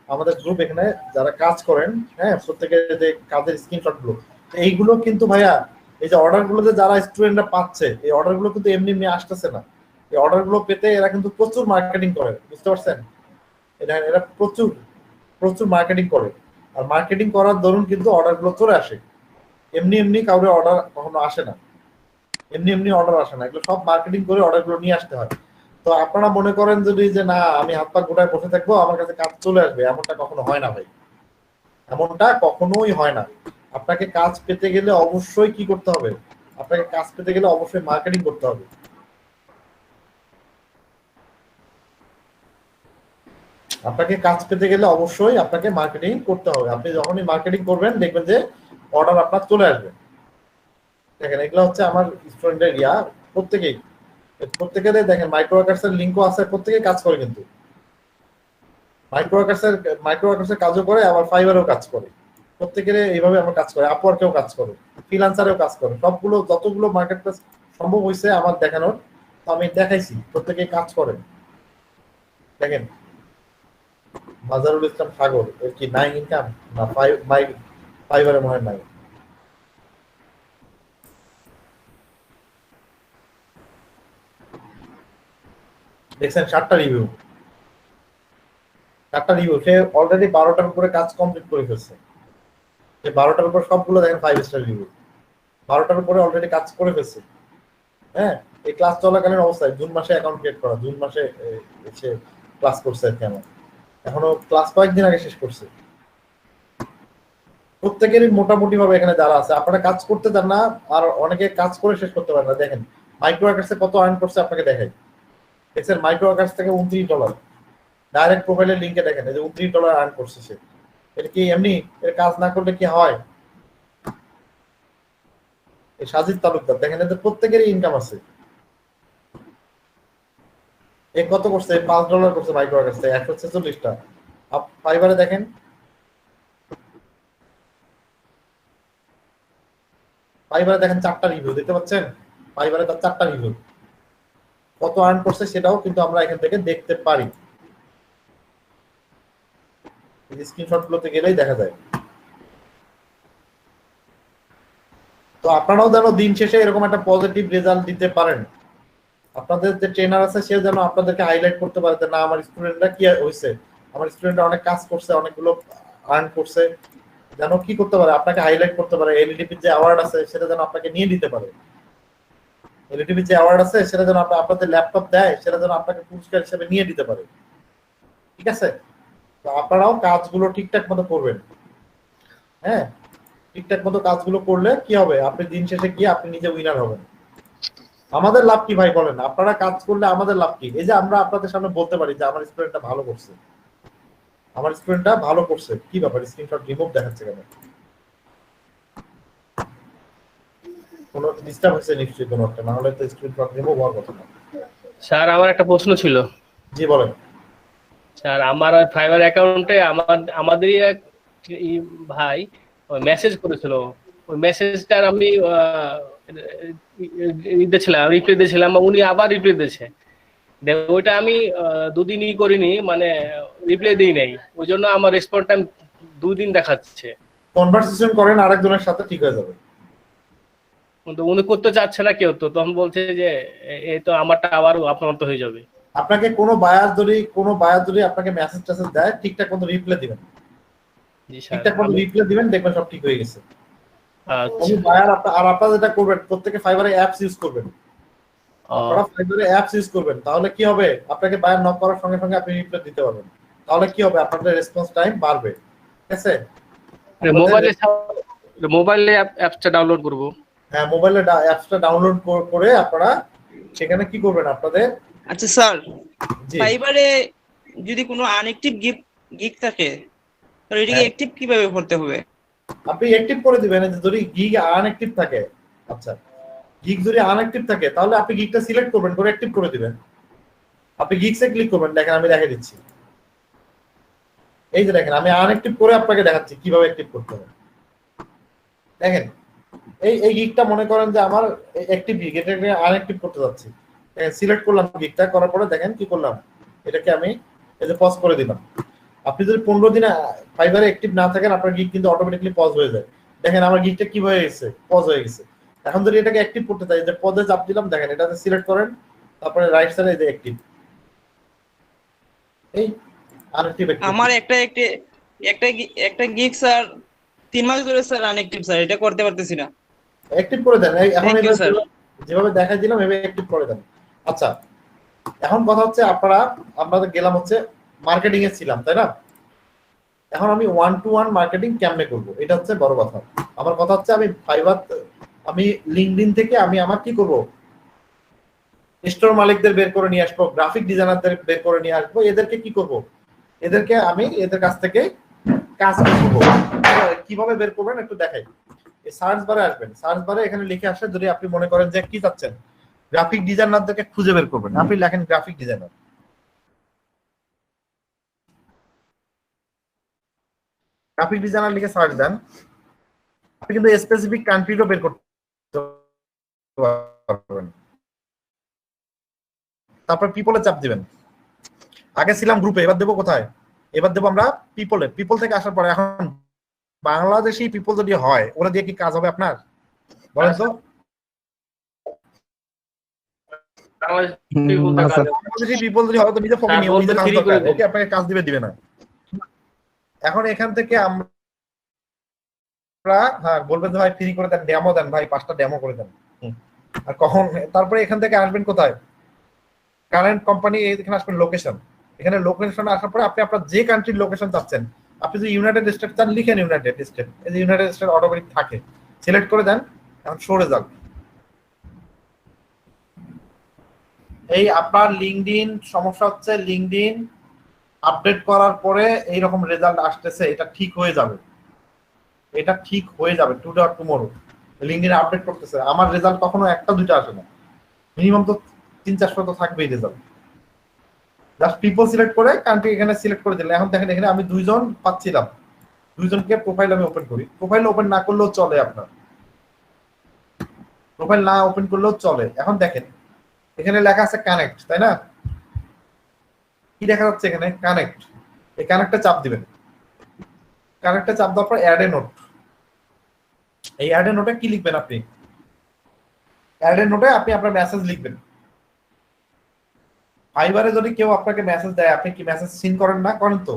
আমাদের গ্রুপ, এখানে যারা কাজ করেন, হ্যাঁ, প্রত্যেকের যে কাজের স্ক্রিনশট গুলো। এইগুলো কিন্তু ভাইয়া এই যে অর্ডার গুলো যে যারা স্টুডেন্টরা পাচ্ছে, এই অর্ডার গুলো কিন্তু এমনি এমনি আসতেছে না। এই অর্ডার গুলো পেতে এরা কিন্তু প্রচুর মার্কেটিং করে, বুঝতে পারছেন? এরা প্রচুর মার্কেটিং করে, আর মার্কেটিং করার দরুন কিন্তু অর্ডার গুলো চলে আসে। এমনি এমনি কাউরে অর্ডার কখনো আসে না, এমনি অর্ডার আসে না, এগুলো সব মার্কেটিং করে অর্ডার গুলো নিয়ে আসতে হয়। তো আপনারা মনে করেন যদি যে না আমি হাত পা গোটায় বসে থাকবো, আমার কাছে কাজ চলে আসবে, এমনটা কখনো হয় না ভাই, এমনটা কখনোই হয় না। আপনাকে কাজ পেতে গেলে অবশ্যই কি করতে হবে, আপনাকে কাজ পেতে গেলে অবশ্যই মার্কেটিং করতে হবে। আপনাকে কাজ পেতে গেলে অবশ্যই আপনাকে মার্কেটিং করতে হবে। আপনি যখনই মার্কেটিং করবেন দেখবেন যে অর্ডার আপনার চলে আসবে। দেখেন এগুলো হচ্ছে আমার স্টুডেন্টের প্রত্যেকের দেখেন মাইক্রো ওয়ার্কার্সের লিঙ্কও আছে, প্রত্যেকেই কাজ করে, কিন্তু মাইক্রো ওয়ার্কার্সের কাজও করে, আবার ফাইবারেও কাজ করে। প্রত্যেকের এইভাবে আমার কাজ করে, আপওয়ার্কেও কাজ করে, ফ্রিল্যান্সারেও কাজ করে। সবগুলো যতগুলো মার্কেট প্লেস সম্ভব হয়েছে আমার দেখানোর, তো আমি দেখাইছি, প্রত্যেকেই কাজ করে। দেখেন মাজারুল ইসলাম সাগর, এর কি নাই ইনকাম? না ফাইবারে মনে হয় নাই। দেখছেন 7টা রিভিউ, সে অলরেডি 12টার উপরে কাজ কমপ্লিট করে ফেলছে। যে 12টার উপর সবগুলো দেখেন 5 স্টার রিভিউ, 12টার উপরে অলরেডি কাজ করে ফেলছে। হ্যাঁ, এই ক্লাস চলাকালীন অবস্থায় জুন মাসে অ্যাকাউন্ট ক্রিয়েট করা, জুন মাসে সে ক্লাস করছে, কেন এখনো ক্লাস কয়েকদিন আগে শেষ করছে। প্রত্যেকেরই মোটামুটি ভাবে এখানে যারা আছে, আপনারা কাজ করতে চান না, আর অনেকে কাজ করে শেষ করতে পারে না। দেখেন মাইক্রো ওয়ার্কার্সে কত আর্ন করছে আপনাকে দেখাই। দেখছেন মাইক্রো ওয়ার্কার্স থেকে $29 ডাইরেক্ট প্রোফাইলের লিংকে দেখেন, এই যে $29 আর্ন করছে সে। এটা কি এমনি এর কাজ না করলে কি হয়? এই সাজিদ তালুকদার দেখেন, এদের প্রত্যেকেরই ইনকাম আছে। এ কত করছে? $5 করছে মাইক্রো ওয়ার্কার্স থেকে, 146টা। ফাইবারে দেখেন, ফাইবারে দেখেন 4টা রিভিউ দেখতে পাচ্ছেন, ফাইবারে তার 4টা রিভিউ। কত আর্ন করছে সেটাও কিন্তু আমরা এখান থেকে দেখতে পারি, স্ক্রিনশট গুলোতে গেলেই দেখা যায়। তো আপনারাও যেন দিন শেষে এরকম একটা পজিটিভ রেজাল্ট দিতে পারেন। আপনাদের যে ট্রেনার আছে সে যেন আপনাদেরকে হাইলাইট করতে পারে না আমার স্টুডেন্টরা কি হয়েছে, আমার স্টুডেন্টরা অনেক কাজ করছে, অনেকগুলো আর্ন করছে, যেন কি করতে পারে আপনাকে হাইলাইট করতে পারে। এলইডিপির যে অ্যাওয়ার্ড আছে সেটা যেন আপনাকে নিয়ে দিতে পারে। এলইডিপির যে অ্যাওয়ার্ড আছে সেটা যেন আপনাদের ল্যাপটপ দেয়, সেটা যেন আপনাকে পুরস্কার হিসেবে নিয়ে দিতে পারে। ঠিক আছে? তো আপনারাও কাজগুলো ঠিকঠাক মতো করবেন। হ্যাঁ, ঠিকঠাক মতো কাজগুলো করলে কি হবে, আপনি দিন শেষে গিয়ে আপনি নিজে উইনার হবেন। আমাদের লাভ কি ভাই বলেন? আপনারা কাজ করলে আমাদের লাভ কি? এই যে আমরা আপনাদের সামনে বলতে পারি যে আমার স্টুডেন্টটা ভালো করছে, আমার স্টুডেন্টটা ভালো করছে, কি ব্যাপার স্ক্রিনশট রিমুভ দেখাচ্ছে কেন? কোনো ডিস্টার্ব হয়েছে নিশ্চয়ই কোনো একটা, না হলে তো স্ক্রিনশট রিমুভ হওয়ার কথা না। স্যার আমার একটা প্রশ্ন ছিল। জি বলেন। স্যার আমার ফাইবার অ্যাকাউন্টে আমাদেরই এক ভাই মেসেজ করেছিল, ওই মেসেজটার আমি রিপ্লাই দিয়েছিলাম, উনি আবার রিপ্লাই দিয়েছে। ওইটা আমি দুদিনই করিনি, মানে রিপ্লাই দিই নাই, ওই জন্য আমার রেসপন্স টাইম 2 দিন দেখাচ্ছে। কনভারসেশন করেন আরেকজনের সাথে, ঠিক হয়ে যাবে। কিন্তু উনি করতে চাচ্ছে না কেউ, তো তখন বলছে যে এই তো আমারটা আবার আপনার মতো হয়ে যাবে। আপনাকে কোনো বায়ার যদি আপনাকে মেসেজ টেসেজ দেয় ঠিকঠাক মতো রিপ্লাই দিবেন। জি স্যার, ঠিকঠাক মতো রিপ্লাই দিবেন, দেখবেন সব ঠিক হয়ে গেছে। আচ্ছা। বায়ার আর আপনারা যেটা করবেন, প্রত্যেকে ফাইবারে অ্যাপস ইউজ করবেন। আপনারা ফাইবারে অ্যাপস ইউজ করবেন, তাহলে কি হবে, আপনাকে বায়ার নক করার সঙ্গে সঙ্গে আপনি রিপ্লাই দিতে পারবেন। তাহলে কি হবে, আপনাদের রেসপন্স টাইম বাড়বে। ঠিক আছে? মোবাইলে অ্যাপসটা ডাউনলোড করব। হ্যাঁ, মোবাইলে অ্যাপসটা ডাউনলোড করে আপনারা সেখানে কি করবেন আপনাদের। আচ্ছা স্যার, জি, ফাইবারে যদি কোনো আনঅ্যাক্টিভ গিগ থাকে তাহলে এটাকে অ্যাক্টিভ কিভাবে করতে হবে? আপনি অ্যাক্টিভ করে দিবেন। যদি গিগ আনঅ্যাক্টিভ থাকে, আচ্ছা গিগ যদি আনঅ্যাক্টিভ থাকে তাহলে আপনি গিগটা সিলেক্ট করবেন, করে অ্যাক্টিভ করে দিবেন। আপনি গিগসে ক্লিক করবেন, দেখেন আমি দেখিয়ে দিচ্ছি। এই যে দেখেন আমি আনঅ্যাক্টিভ করে আপনাকে দেখাচ্ছি কিভাবে অ্যাক্টিভ করতে হবে। দেখেন এই গিগটা মনে করেন যে আমার অ্যাক্টিভ গিগ, এটাকে আনঅ্যাক্টিভ করতে যাচ্ছি। দেখেন সিলেক্ট করলাম গিগটা, করার পরে দেখেন কি করলাম, এটাকে আমি এই যে পজ করে দিলাম। আপনি যদি 15 দিন ফাইবারে অ্যাক্টিভ না থাকেন আপনার গিগ কিন্তু অটোমেটিক্যালি পজ হয়ে যায়। দেখেন আমার গিগটা কি হয়ে গেছে, পজ হয়ে গেছে। এখন যদি এটাকে অ্যাক্টিভ করতে চাই, যে পদে চাপ দিলাম, দেখেন এটাতে সিলেক্ট করেন, তারপরে রাইট সাইডে এই যে অ্যাক্টিভ, এই আনঅ্যাক্টিভ। আমার একটা গিগ স্যার 3 মাস ধরে স্যার আনঅ্যাক্টিভ স্যার, এটা করতে পারতেছি না। অ্যাক্টিভ করে দেন। এখন Thank you, sir. যেভাবে দেখাই দিলাম এভাবে অ্যাক্টিভ করে দেন। আচ্ছা, এখন কথা হচ্ছে আপনাদের গেলাম হচ্ছে মার্কেটিং এ ছিলাম, তাই না? এখন আমি 1-to-1 মার্কেটিং কেমনে করব, এটা হচ্ছে বড় কথা। আমার কথা হচ্ছে আমি লিঙ্কডইন থেকে আমি আমার কি করব, স্টোর মালিকদের বের করে নিয়ে আসবো, গ্রাফিক ডিজাইনারদের বের করে নিয়ে আসবো। এদেরকে কি করব, এদেরকে আমি এদের কাছ থেকে কাজ করবো। কিভাবে বের করবেন একটু দেখাই। সার্চ বারে আসবেন, সার্চ বারে এখানে লিখে আসে, যদি আপনি মনে করেন যে কি চাচ্ছেন, গ্রাফিক ডিজাইনারদেরকে খুঁজে বের করবেন, আপনি লেখেন গ্রাফিক ডিজাইনার। গ্রাফিক ডিজাইনার লিখে সার্চ দেন, আপনি কিন্তু স্পেসিফিক কান্ট্রিরও বের করতে পারবেন। তারপর পিপলে চাপ দিবেন। আগে ছিলাম গ্রুপে, এবার দেবো কোথায়, এবার দেবো আমরা পিপলে। পিপল থেকে আসার পরে এখন বাংলাদেশি পিপল যদি হয়, ওরা দিয়ে কি কাজ হবে আপনার বলেন তো? বাংলাদেশি পিপল যদি হয় তো নিজে ফোকে নিয়ে নিজে কাজ দরকার, ওকে আপনাকে কাজ দিবে না। এখন এখান থেকে আমরা বলবেন যে ভাই ফ্রি করে দেন, ডেমো দেন ভাই, 5টা ডেমো করে দেন। আর কখন তারপরে এখান থেকে আসবেন কোথায়, কারেন্ট কোম্পানি, এখানে আসবেন লোকেশন। এখানে লোকেশন আসার পরে আপনি আপনার যে কান্ট্রির লোকেশন চাচ্ছেন আপনি যদি ইউনাইটেড স্টেট চান লিখেন ইউনাইটেড স্টেট, এই যে ইউনাইটেড স্টেট অটোমেটিক থাকে, সিলেক্ট করে দেন। এখন শো রেজাল্ট, এই আপনার লিঙ্কডইন সমস্যা হচ্ছে, লিঙ্কডইন আপডেট করার পরে এইরকম রেজাল্ট আসতেছে, এটা ঠিক হয়ে যাবে, এটা ঠিক হয়ে যাবে today or tomorrow. LinkedIn update করতেছে, আমার রেজাল্ট কখনো একটা দুইটা আসে না, মিনিমাম তো 3-400 তো থাকবেই রেজাল্ট। জাস্ট পিপল সিলেক্ট করে কান্ট্রি এখানে সিলেক্ট করে দিলে, এখন দেখেন এখানে আমি 2 জন পাচ্ছিলাম, 2 জনকে প্রোফাইল আমি ওপেন করি, প্রোফাইল ওপেন না করলেও চলে, আপনার প্রোফাইল না ওপেন করলেও চলে। এখন দেখেন এখানে লেখা আছে কানেক্ট, তাই না? কি দেখা যাচ্ছে এখানে? কানেক্ট। এই কানেক্টে চাপ দিবেন, কানেক্টে চাপ দেওয়ার পর অ্যাড এ নোট, এই অ্যাড এ নোটে কি লিখবেন? আপনি অ্যাড এ নোটে আপনি আপনার মেসেজ লিখবেন। ফাইবারে যদি কেউ আপনাকে মেসেজ দেয়, আপনি কি মেসেজ সিন করেন না? করেন তো,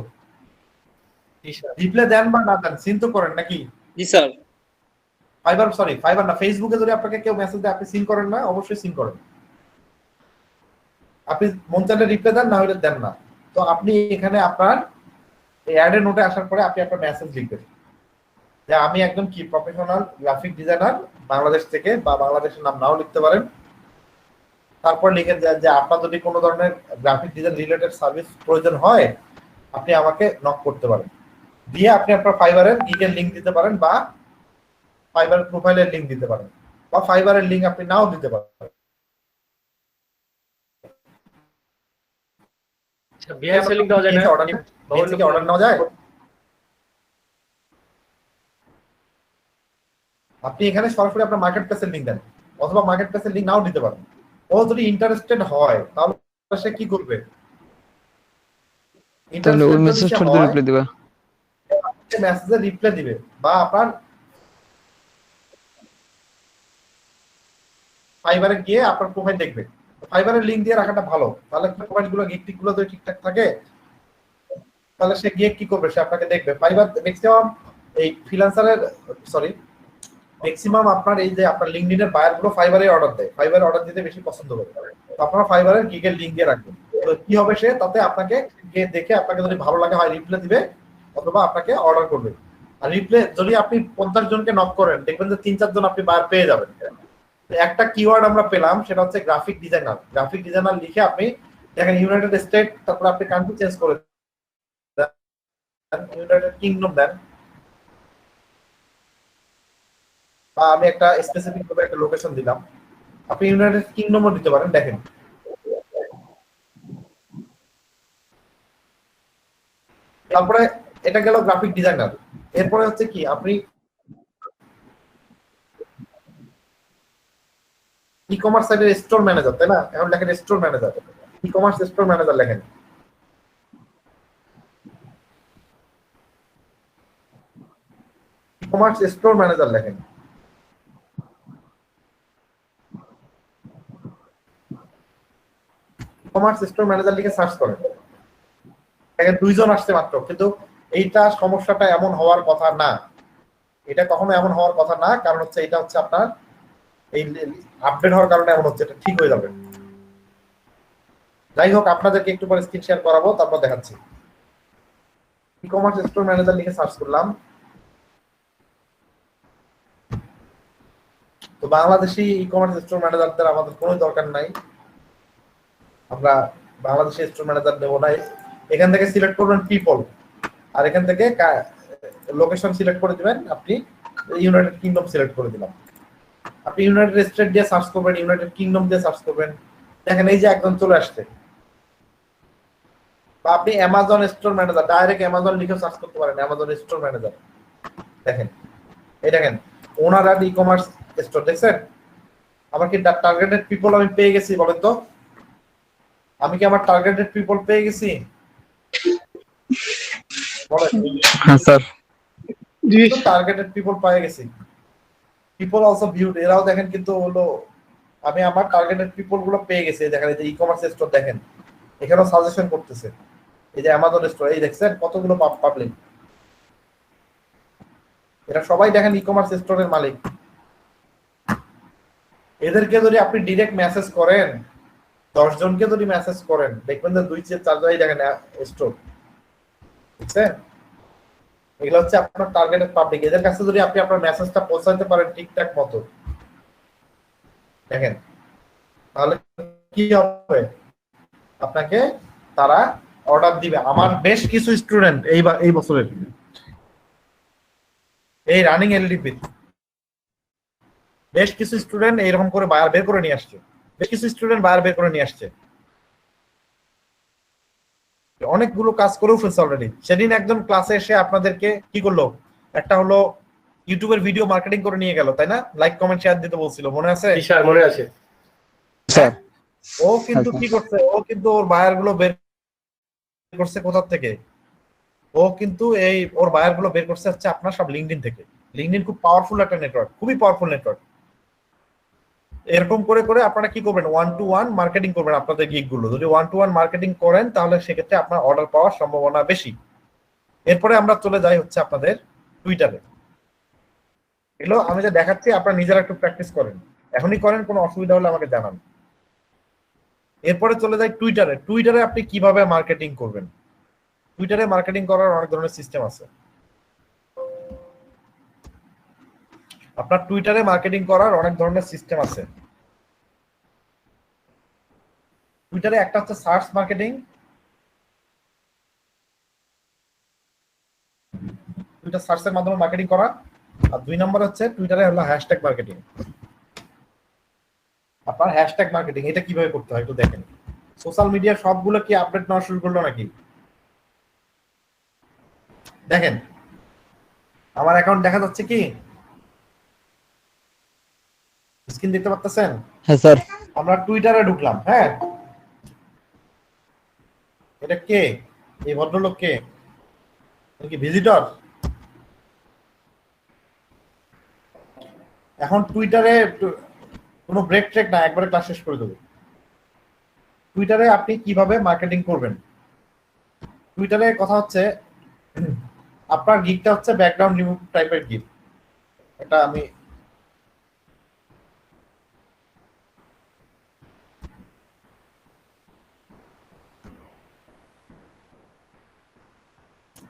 রিপ্লাই দেন বা না দেন, সিন তো করেন নাকি? জি স্যার। ফাইবার না, ফেসবুকে যদি আপনাকে কেউ মেসেজ দেয় আপনি সিন করেন না? অবশ্যই সিন করেন। আপনি মন চাইলে রিপ্লাই দেন, না হলে দেন না। তো আপনি এখানে আপনার এই অ্যাড এ নোটে আসার পরে আপনি আপনার মেসেজ লিখবেন যে আমি একদম কি প্রফেশনাল গ্রাফিক ডিজাইনার বাংলাদেশ থেকে, বা বাংলাদেশের নাম নাও লিখতে পারেন। তারপর লিখে দেন যে আপনার যদি কোনো ধরনের গ্রাফিক ডিজাইন রিলেটেড সার্ভিস প্রয়োজন হয় আপনি আমাকে নক করতে পারেন। দিয়ে আপনি আপনার ফাইবারের গিগের লিংক দিতে পারেন, বা ফাইবার প্রোফাইলের লিংক দিতে পারেন, বা ফাইবারের লিংক আপনি নাও দিতে পারেন। বিআইএস লিংক দেওয়া যায় না? অর্ডার নেওয়া যায়? আপনি এখানে সরাসরি আপনার মার্কেট প্লেসের লিংক দেন, অথবা মার্কেট প্লেসের লিংক নাও দিতে পারেন। ও যদি ইন্টারেস্টেড হয় তাহলে সে কি করবে? তাহলে ওই মেসেজটা রিপ্লাই দিবা, মেসেজে রিপ্লাই দিবে, বা আপনার ফাইবারে গিয়ে আপনার প্রোফাইল দেখবে। ফাইবারের লিংক দিয়ে রাখাটা ভালো, তাহলে প্রোফাইলগুলো গিকটিকগুলো যদি ঠিকঠাক থাকে তাহলে সে গিয়ে কি করবে? সে আপনাকে দেখবে। ফাইবার ম্যাক্সিমাম এই ফ্রিল্যান্সারের ম্যাক্সিমাম আপনার এই যে আপনার লিঙ্কডইনের বায়ারগুলো ফাইবারে অর্ডার দেয়, ফাইবারে অর্ডার দিতে বেশি পছন্দ করে। তো আপনারা ফাইবারের গিগের লিংক দিয়ে রাখবেন। তো কি হবে, সে তাতে আপনাকে দেখে আপনাকে যদি ভালো লাগে হয় রিপ্লাই দিবে, অথবা আপনাকে অর্ডার করবে। আর রিপ্লাই যদি আপনি 50 জনকে নক করেন, দেখবেন যে 3-4 জন আপনি বায়ার পেয়ে যাবেন। একটা কিওয়ার্ড আমরা পেলাম, সেটা হচ্ছে গ্রাফিক ডিজাইনার। গ্রাফিক ডিজাইনার লিখে আপনি দেখেন ইউনাইটেড স্টেট, তারপর আপনি কান্ট্রি চেঞ্জ করে দেন, ইউনাইটেড কিংডম দেন, বা আমি একটা স্পেসিফিক ভাবে একটা লোকেশন দিলাম, আপনি ইউনাইটেড কিংডমও দিতে পারেন। দেখেন তারপরে এটা গেল গ্রাফিক ডিজাইনার। এরপরে হচ্ছে কি, আপনি ই কমার্স সাইটের স্টোর ম্যানেজার, তাই না? এখন লেখেন store manager, e commerce store manager লেখেন। ই কমার্স স্টোর ম্যানেজার লেখেন। কমার্স স্টোর ম্যানেজার লিখে সার্চ করেন, দেখেন 2 জন আসছে মাত্র। কিন্তু এইটা সমস্যাটা এমন হওয়ার কথা না, এটা কখনো এমন হওয়ার কথা না, কারণ হচ্ছে এটা হচ্ছে আপনার এই আপডেট হওয়ার কারণে এমন হচ্ছে, এটা ঠিক হয়ে যাবে। যাই হোক, আপনাদেরকে একটু পরে স্ক্রিন শেয়ার করাবো, তারপর দেখাচ্ছি। ই কমার্স স্টোর ম্যানেজার লিখে সার্চ করলাম, তো বাংলাদেশি ই কমার্স স্টোর ম্যানেজারদের আমাদের কোনো দরকার নাই, আমরা বাংলাদেশি স্টোর ম্যানেজার দেবো না। এখান থেকে সিলেক্ট করবেন পিপল, আর এখান থেকে লোকেশন সিলেক্ট করে দিবেন। আপনি ইউনাইটেড কিংডম সিলেক্ট করে দিলাম, আপনি ইউনাইটেড স্টেট দিয়ে সার্চ করবেন, ইউনাইটেড কিংডম দিয়ে সার্চ করবেন, দেখেন এই যে একদম চলে আসছে। বা আপনি Amazon store manager direct Amazon লিখে সার্চ করতে পারেন, অ্যামাজন স্টোর ম্যানেজার। দেখেন এই দেখেন ওনার আর ই কমার্স স্টোর, দেখছেন? আমার কি টার্গেটেড পিপল আমি পেয়ে গেছি? বলেন তো, আমি কি আমার টার্গেটেড পিপল পেয়ে গেছি? বলেন। হ্যাঁ স্যার, টার্গেটেড পিপল পেয়ে গেছি। পিপল অলসো ভিউড, এরাও দেখেন কিন্তু হলো আমি আমার টার্গেটেড পিপল গুলো পেয়ে গেছি। দেখেন এই যে ই কমার্স স্টোর, দেখেন এখানেও সাজেশন করতেছে। এই যে অ্যামাজন স্টোর, এই দেখছেন কতগুলো পাবলিক, এরা সবাই দেখেন ই কমার্স স্টোরের মালিক। এদেরকে যদি আপনি ডিরেক্ট মেসেজ করেন, 10 জনকে যদি মেসেজ করেন, দেখবেন যে 2-4 জনই দেখেন স্টোর, বুঝছেন? এগুলো হচ্ছে আপনার টার্গেটেড পাবলিক। এদের কাছে যদি আপনি আপনার মেসেজটা পৌঁছাতে পারেন ঠিকঠাক মতো, দেখেন তাহলে কি হবে, আপনাকে তারা অর্ডার দিবে। আমার বেশ কিছু স্টুডেন্ট এই বছরের এই রানিং এলডিপি বেশ কিছু স্টুডেন্ট এইরকম করে বায়ার বের করে নিয়ে আসছে, বেশ কিছু স্টুডেন্ট বায়ার বের করে নিয়ে আসছে, অনেকগুলো কাজ করেও ফেলছে অলরেডি। সেদিন একজন ক্লাসে এসে আপনাদেরকে কি করলো, একটা হলো ইউটিউবের ভিডিও মার্কেটিং করে নিয়ে গেল, তাই না? লাইক কমেন্ট শেয়ার দিতে বলছিল, মনে আছে? স্যার মনে আছে স্যার। ও কিন্তু কি করছে, ও কিন্তু ওর বায়ার গুলো বের করছে কোথা থেকে? ও কিন্তু ওর বায়ার গুলো বের করছে হচ্ছে আপনার সব লিঙ্কডইন থেকে। লিঙ্কডইন খুব পাওয়ারফুল একটা নেটওয়ার্ক, খুবই পাওয়ারফুল নেটওয়ার্ক। এরকম করে করে আপনারা কি করবেন, 1-to-1 মার্কেটিং করবেন আপনাদের গিগ গুলো। যদি 1-to-1 মার্কেটিং করেন তাহলে সেক্ষেত্রে আপনার অর্ডার পাওয়ার সম্ভাবনা বেশি। এরপরে আমরা চলে যাই হচ্ছে আপনাদের টুইটারে। এগুলো আমি যে দেখাচ্ছি আপনারা নিজেরা একটু প্র্যাকটিস করেন, এখনই করেন, কোনো অসুবিধা হলে আমাকে জানান। এরপরে চলে যাই টুইটারে। টুইটারে আপনি কিভাবে মার্কেটিং করবেন? টুইটারে মার্কেটিং করার অনেক ধরনের সিস্টেম আছে। আপনার টুইটারে মার্কেটিং করার অনেক ধরনের সিস্টেম আছে। টুইটারে একটা হচ্ছে সার্চ মার্কেটিং, টুইটার সার্চের মাধ্যমে মার্কেটিং করা, আর 2 নম্বর হচ্ছে টুইটারে হলো হ্যাশট্যাগ মার্কেটিং। আপনার হ্যাশট্যাগ মার্কেটিং এটা কিভাবে করতে হয় একটু দেখেন। সোশ্যাল মিডিয়া সবগুলো কি আপডেট নেওয়া শুরু করলো নাকি? দেখেন আমার অ্যাকাউন্ট দেখা যাচ্ছে কি, স্ক্রিন দেখতে পাচ্ছেন? হ্যাঁ স্যার। আমরা টুইটারে ঢুকলাম, হ্যাঁ। এটা কে? এই ভদ্রলোক কে? কি ভিজিটর? এখন টুইটারে কোনো ব্রেক ট্রেক না, একবারে ক্লাস শেষ করে দেবো। টুইটারে আপনি কিভাবে মার্কেটিং করবেন? টুইটারে কথা হচ্ছে আপনার গিগটা হচ্ছে ব্যাকগ্রাউন্ড রিমুভ টাইপের গিগ। এটা আমি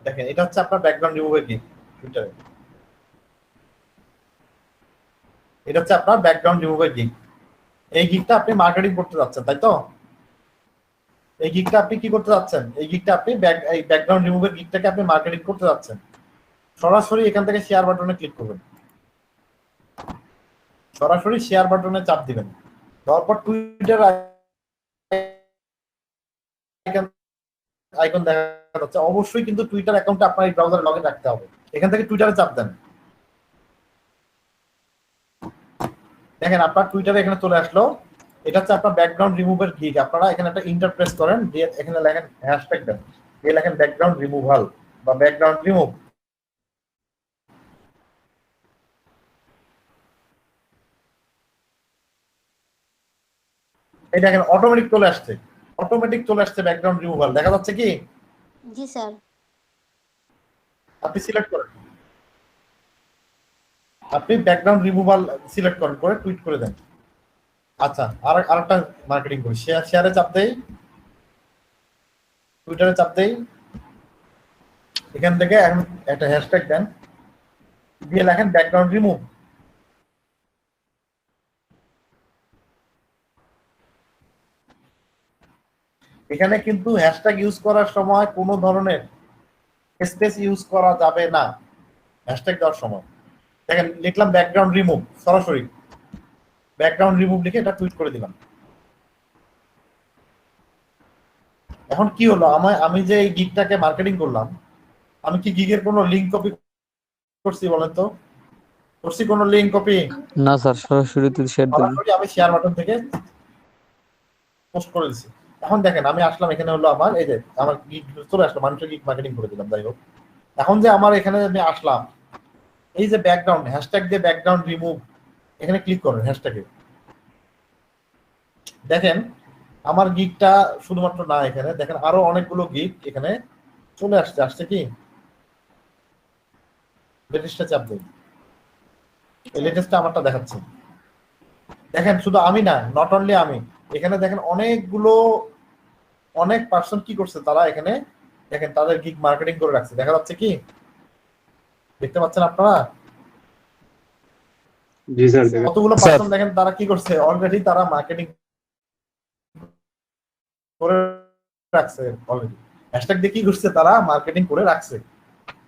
দেখেন, এটা হচ্ছে আপনার ব্যাকগ্রাউন্ড রিমুভের গিগ টুইটারে। এটা হচ্ছে আপনার ব্যাকগ্রাউন্ড রিমুভের গিগ। এই গিগটা আপনি মার্কেটিং করতে যাচ্ছেন, তাই তো? এই গিগটা আপনি কি করতে যাচ্ছেন? এই গিগটা আপনি এই ব্যাকগ্রাউন্ড রিমুভের গিগটাকে আপনি মার্কেটিং করতে যাচ্ছেন। সরাসরি এখান থেকে শেয়ার বাটনে ক্লিক করবেন, সরাসরি শেয়ার বাটনে চাপ দিবেন। তারপর টুইটার আইকন দেখা যাচ্ছে। অবশ্যই কিন্তু টুইটার অ্যাকাউন্টে আপনার এই ব্রাউজারে লগইন রাখতে হবে। এখান থেকে টুইটারে চাপ দেন, দেখেন আপনার টুইটারে এখানে চলে আসলো। এটা হচ্ছে আপনার ব্যাকগ্রাউন্ড রিমুভের গিগ। আপনারা এখানে একটা ইন্টারপ্রেস করেন, দিয়ে এখানে লেখেন হ্যাশট্যাগ দেন, দিয়ে লেখেন ব্যাকগ্রাউন্ড রিমুভাল বা ব্যাকগ্রাউন্ড রিমুভ। এই দেখেন অটোমেটিক চলে আসছে, অটোমেটিক চলে আসছে ব্যাকগ্রাউন্ড রিমুভাল। দেখা যাচ্ছে কি? জি স্যার। আপনি সিলেক্ট করেন, আপনি ব্যাকগ্রাউন্ড রিমুভাল সিলেক্ট করেন, করে টুইট করে দেন। আচ্ছা, আরেকটা মার্কেটিং করি। শেয়ারে চাপ দেই, টুইটারে চাপ দেই, এখান থেকে একটা হ্যাশট্যাগ দেন, দিয়ে লেখেন ব্যাকগ্রাউন্ড রিমুভ। এখানে কিন্তু হ্যাশট্যাগ ইউজ করার সময় কোনো ধরনের স্পেস ইউজ করা যাবে না। হ্যাশট্যাগ দেওয়ার সময় দেখেন লিখলাম ব্যাকগ্রাউন্ড রিমুভ, সরাসরি ব্যাকগ্রাউন্ড রিমুভ লিখে এটা টুইট করে দিলাম। এখন কি হলো, আমি যে এই গিগটাকে মার্কেটিং করলাম, আমি কি গিগের কোনো লিংক কপি করছি বলেন তো? করছি কোনো লিংক কপি? না স্যার, সরাসরি শেয়ার দিন। আমি শেয়ার বাটন থেকে পোস্ট করে দিচ্ছি। এখন দেখেন আমি আসলাম, এখানে হলো আমার এই যে আমার গিগ চলে আসলো, মানুষের গিগ মার্কেটিং করে দিলাম। যাই হোক, এখন যে আমার এখানে আমি আসলাম, এই যে ব্যাকগ্রাউন্ড হ্যাশট্যাগ দিয়ে ব্যাকগ্রাউন্ড রিমুভ, এখানে ক্লিক করেন হ্যাশট্যাগে। দেখেন আমার গিগটা শুধুমাত্র না, এখানে দেখেন আরো অনেকগুলো গিগ এখানে চলে আসছে। আসছে কি? লেটেস্টটা চাপ দিন, এই লেটেস্টটা আমারটা দেখাচ্ছে। দেখেন শুধু আমি না, নট অনলি আমি, এখানে দেখেন অনেক পার্সন কি করছে, তারা এখানে দেখেন তাদের গিগ মার্কেটিং করে রাখছে। দেখা যাচ্ছে কি? দেখতে পাচ্ছেন আপনারা? জি স্যার। কতগুলো পার্সন দেখেন তারা কি করছে, অলরেডি তারা মার্কেটিং করে রাখছে, অলরেডি হ্যাশট্যাগ দিয়ে কি করছে, তারা মার্কেটিং করে রাখছে।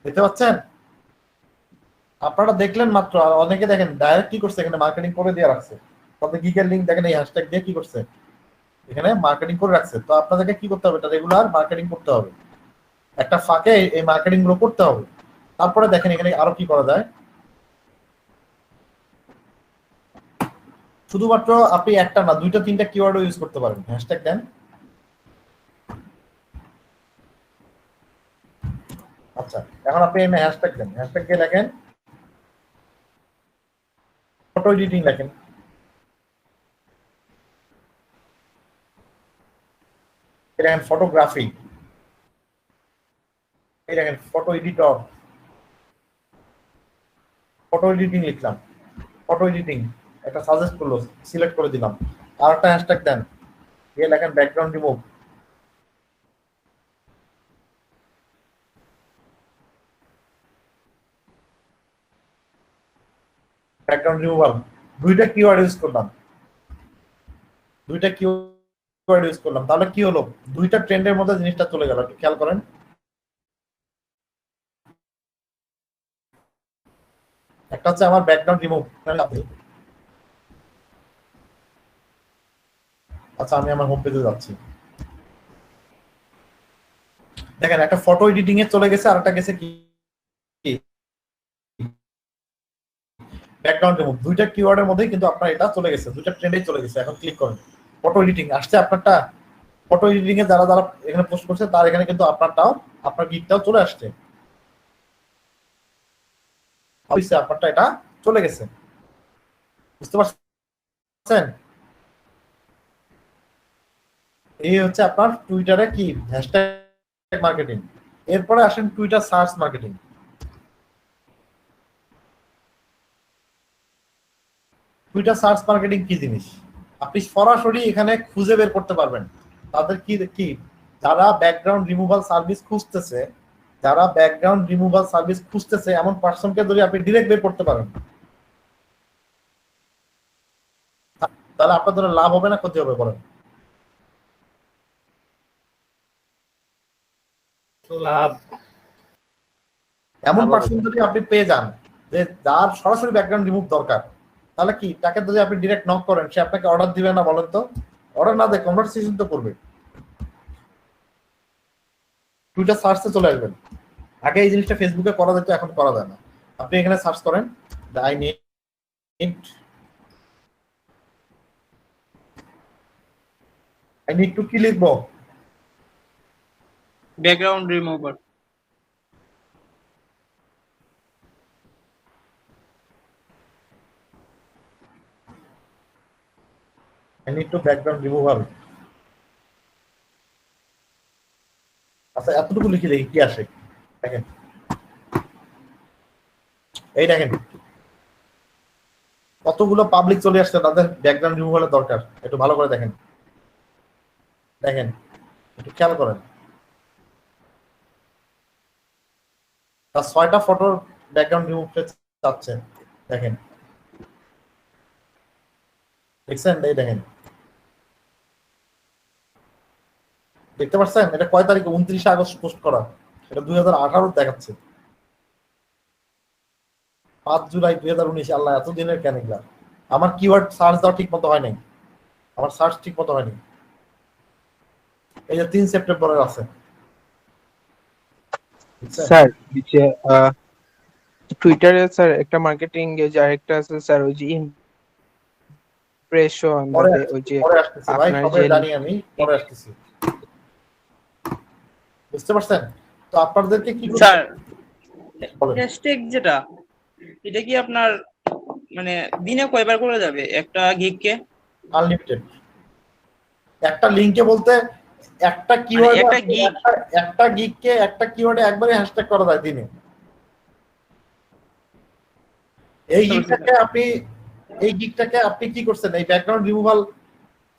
দেখতে পাচ্ছেন? আপনারা দেখলেন মাত্র, আর অনেকে দেখেন ডাইরেক্ট কি করছে, এখানে মার্কেটিং করে দিয়ে রাখছে। তাদের গিগের লিংক দেখেন, এই হ্যাশট্যাগ দিয়ে কি করছে, এখানে মার্কেটিং করে রাখছে। তো আপনাদেরকে কি করতে হবে, এটা রেগুলার মার্কেটিং করতে হবে, একটা ফাঁকে এই মার্কেটিং গুলো করতে হবে। তারপরে দেখেন এখানে আরো কি করা যায়। শুধুমাত্র আপনি একটা না, দুইটা তিনটা কিওয়ার্ডও ইউজ করতে পারেন। হ্যাশট্যাগ দেন, আচ্ছা এখন আপনি এখানে হ্যাশট্যাগ দেন, হ্যাশট্যাগ দিয়ে লেখেন ফটো এডিটিং, লেখেন দেখেন ফটোগ্রাফি, এই দেখেন ফটো এডিটর, ফটো এডিটিং লিখলাম, ফটো এডিটিং একটা সাজেস্ট করলো, সিলেক্ট করে দিলাম। আর একটা হ্যাশট্যাগ দেন, দিয়ে লেখেন ব্যাকগ্রাউন্ড রিমুভ, ব্যাকগ্রাউন্ড রিমুভাল। দুইটা কিওয়ার্ড ইউজ করলাম, দুইটা কিওয়ার্ড ইউজ করলাম, তাহলে কি হলো, দুইটা ট্রেন্ডের মধ্যে জিনিসটা চলে গেল। একটু খেয়াল করেন, একটা হচ্ছে আমার ব্যাকগ্রাউন্ড রিমুভ। আচ্ছা আমি আমার হোম পেজে যাচ্ছি, দেখেন একটা ফটো এডিটিং এ চলে গেছে, আর একটা গেছে কি ব্যাকগ্রাউন্ড রিমুভ। দুইটা কিওয়ার্ডের মধ্যেই কিন্তু আপনার এটা চলে গেছে, দুইটা ট্রেন্ডেই চলে গেছে। এখন ক্লিক করেন, ফটো এডিটিং আসছে আপনারটা, ফটো এডিটিং এ যারা যারা এখানে পোস্ট করছে তার এখানে কিন্তু আপনারটাও, আপনার গিগটাও চলে আসছে, আপনারটা এটা চলে গেছে। বুঝতে পারছেন? এই হচ্ছে আপনার টুইটারে কি হ্যাশট্যাগ মার্কেটিং। এরপরে আসেন Twitter search marketing. Twitter search marketing কি জিনিস, আপনি সরাসরি এখানে খুঁজে বের করতে পারবেন তাদের কি কি যারা ব্যাকগ্রাউন্ড রিমুভাল সার্ভিস খুঁজতেছে, যারা ব্যাকগ্রাউন্ড রিমুভাল সার্ভিস খুঁজতেছে এমন পার্সনকে যদি আপনি ডিরেক্ট বের করতে পারেন, তাহলে আপনার জন্য লাভ হবে না ক্ষতি হবে বলেন? লাভ। এমন পার্সন যদি আপনি পেয়ে যান যে যার সরাসরি ব্যাকগ্রাউন্ড রিমুভ দরকার, তাহলে কি তাকে যদি আপনি ডিরেক্ট নক করেন, সে আপনাকে অর্ডার দিবে না বলেন তো? অর্ডার না দেয় কনভারসেশন তো করবে। টুইটার সার্চে চলে আসবেন, আগে এই জিনিসটা ফেসবুকে করা যেত, এখন করা যায় না। আপনি এখানে সার্চ করেন আই নিড টু কি লিখবো, background remover. I need to background removal। আচ্ছা এতটুকু লিখে দেখি কি আসে, দেখেন এই দেখেন কতগুলো পাবলিক চলে আসছে তাদের ব্যাকগ্রাউন্ড রিমুভালের দরকার। একটু ভালো করে দেখেন, দেখেন একটু খেয়াল করেন, তার 6টা ফটোর ব্যাকগ্রাউন্ড রিমুভ চাচ্ছে। দেখেন দেখছেন, এই দেখেন দেখতে পাচ্ছেন, এটা কয় তারিখে, 29 আগস্ট পোস্ট করা, এটা 2018 দেখাচ্ছে 5 জুলাই 2019। আল্লাহ এতদিনের কেন এগুলা? আমার কিওয়ার্ড সার্চ দেওয়া ঠিক মতো হয় নাই, আমার সার্চ ঠিক মতো হয়নি। এই যে 3 সেপ্টেম্বরের আছে স্যার, টুইটারে স্যার একটা মার্কেটিং এজ আরেকটা আছে স্যার, ওই যে ইমপ্রেশন, ওই যে পরে আসতেছে ভাই, সবে জানি আমি, পরে আসতেছি। বুঝতে পারছেন? তো আপনাদেরকে কি স্যার হ্যাশট্যাগ যেটা, এটা কি আপনার মানে দিনে কয়বার করে যাবে একটা গিগকে? আনলিমিটেড। একটা লিংকে বলতে একটা কিওয়ার্ড, একটা গিগকে একটা কিওয়ার্ডে একবারে হ্যাশট্যাগ করা যায় দিনে। এই গিগটাকে আপনি কি করছেন, এই ব্যাকগ্রাউন্ড রিমুভাল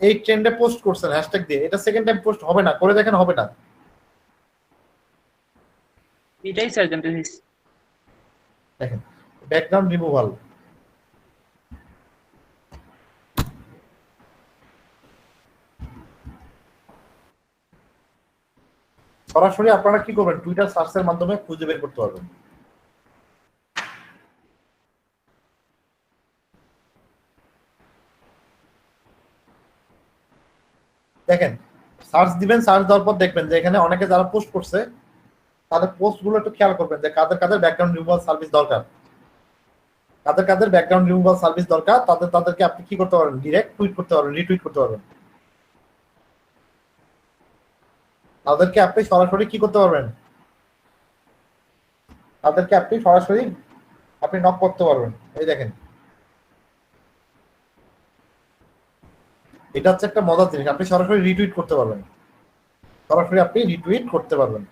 এই ট্রেন্ডে পোস্ট করছেন হ্যাশট্যাগ দিয়ে, এটা সেকেন্ড টাইম পোস্ট হবে না, করে দেখেন হবে না। এটাই স্যার জানতে চাইছি। দেখেন ব্যাকগ্রাউন্ড রিমুভাল, সরাসরি আপনারা কি করবেন, টুইটার সার্চের মাধ্যমে খুঁজে বের করতে পারবেন। দেখেন সার্চ দিবেন, সার্চ দেওয়ার পর দেখবেন যে এখানে অনেকে যারা পোস্ট করছে তাদের পোস্ট গুলো একটু খেয়াল করবেন যে কাদের কাদের ব্যাকগ্রাউন্ড রিমুভাল সার্ভিস দরকার, কাদের কাদের ব্যাকগ্রাউন্ড রিমুভাল সার্ভিস দরকার, তাদেরকে আপনি কি করতে পারবেন, ডিরেক্ট টুইট করতে পারবেন, রিটুইট করতে পারবেন। তাদেরকে আপনি সরাসরি কি করতে পারবেন, তাদেরকে আপনি সরাসরি আপনি নক করতে পারবেন। এই দেখেন এটা হচ্ছে একটা মজার জিনিস, আপনি সরাসরি রিটুইট করতে পারবেন, সরাসরি আপনি রিটুইট করতে পারবেন।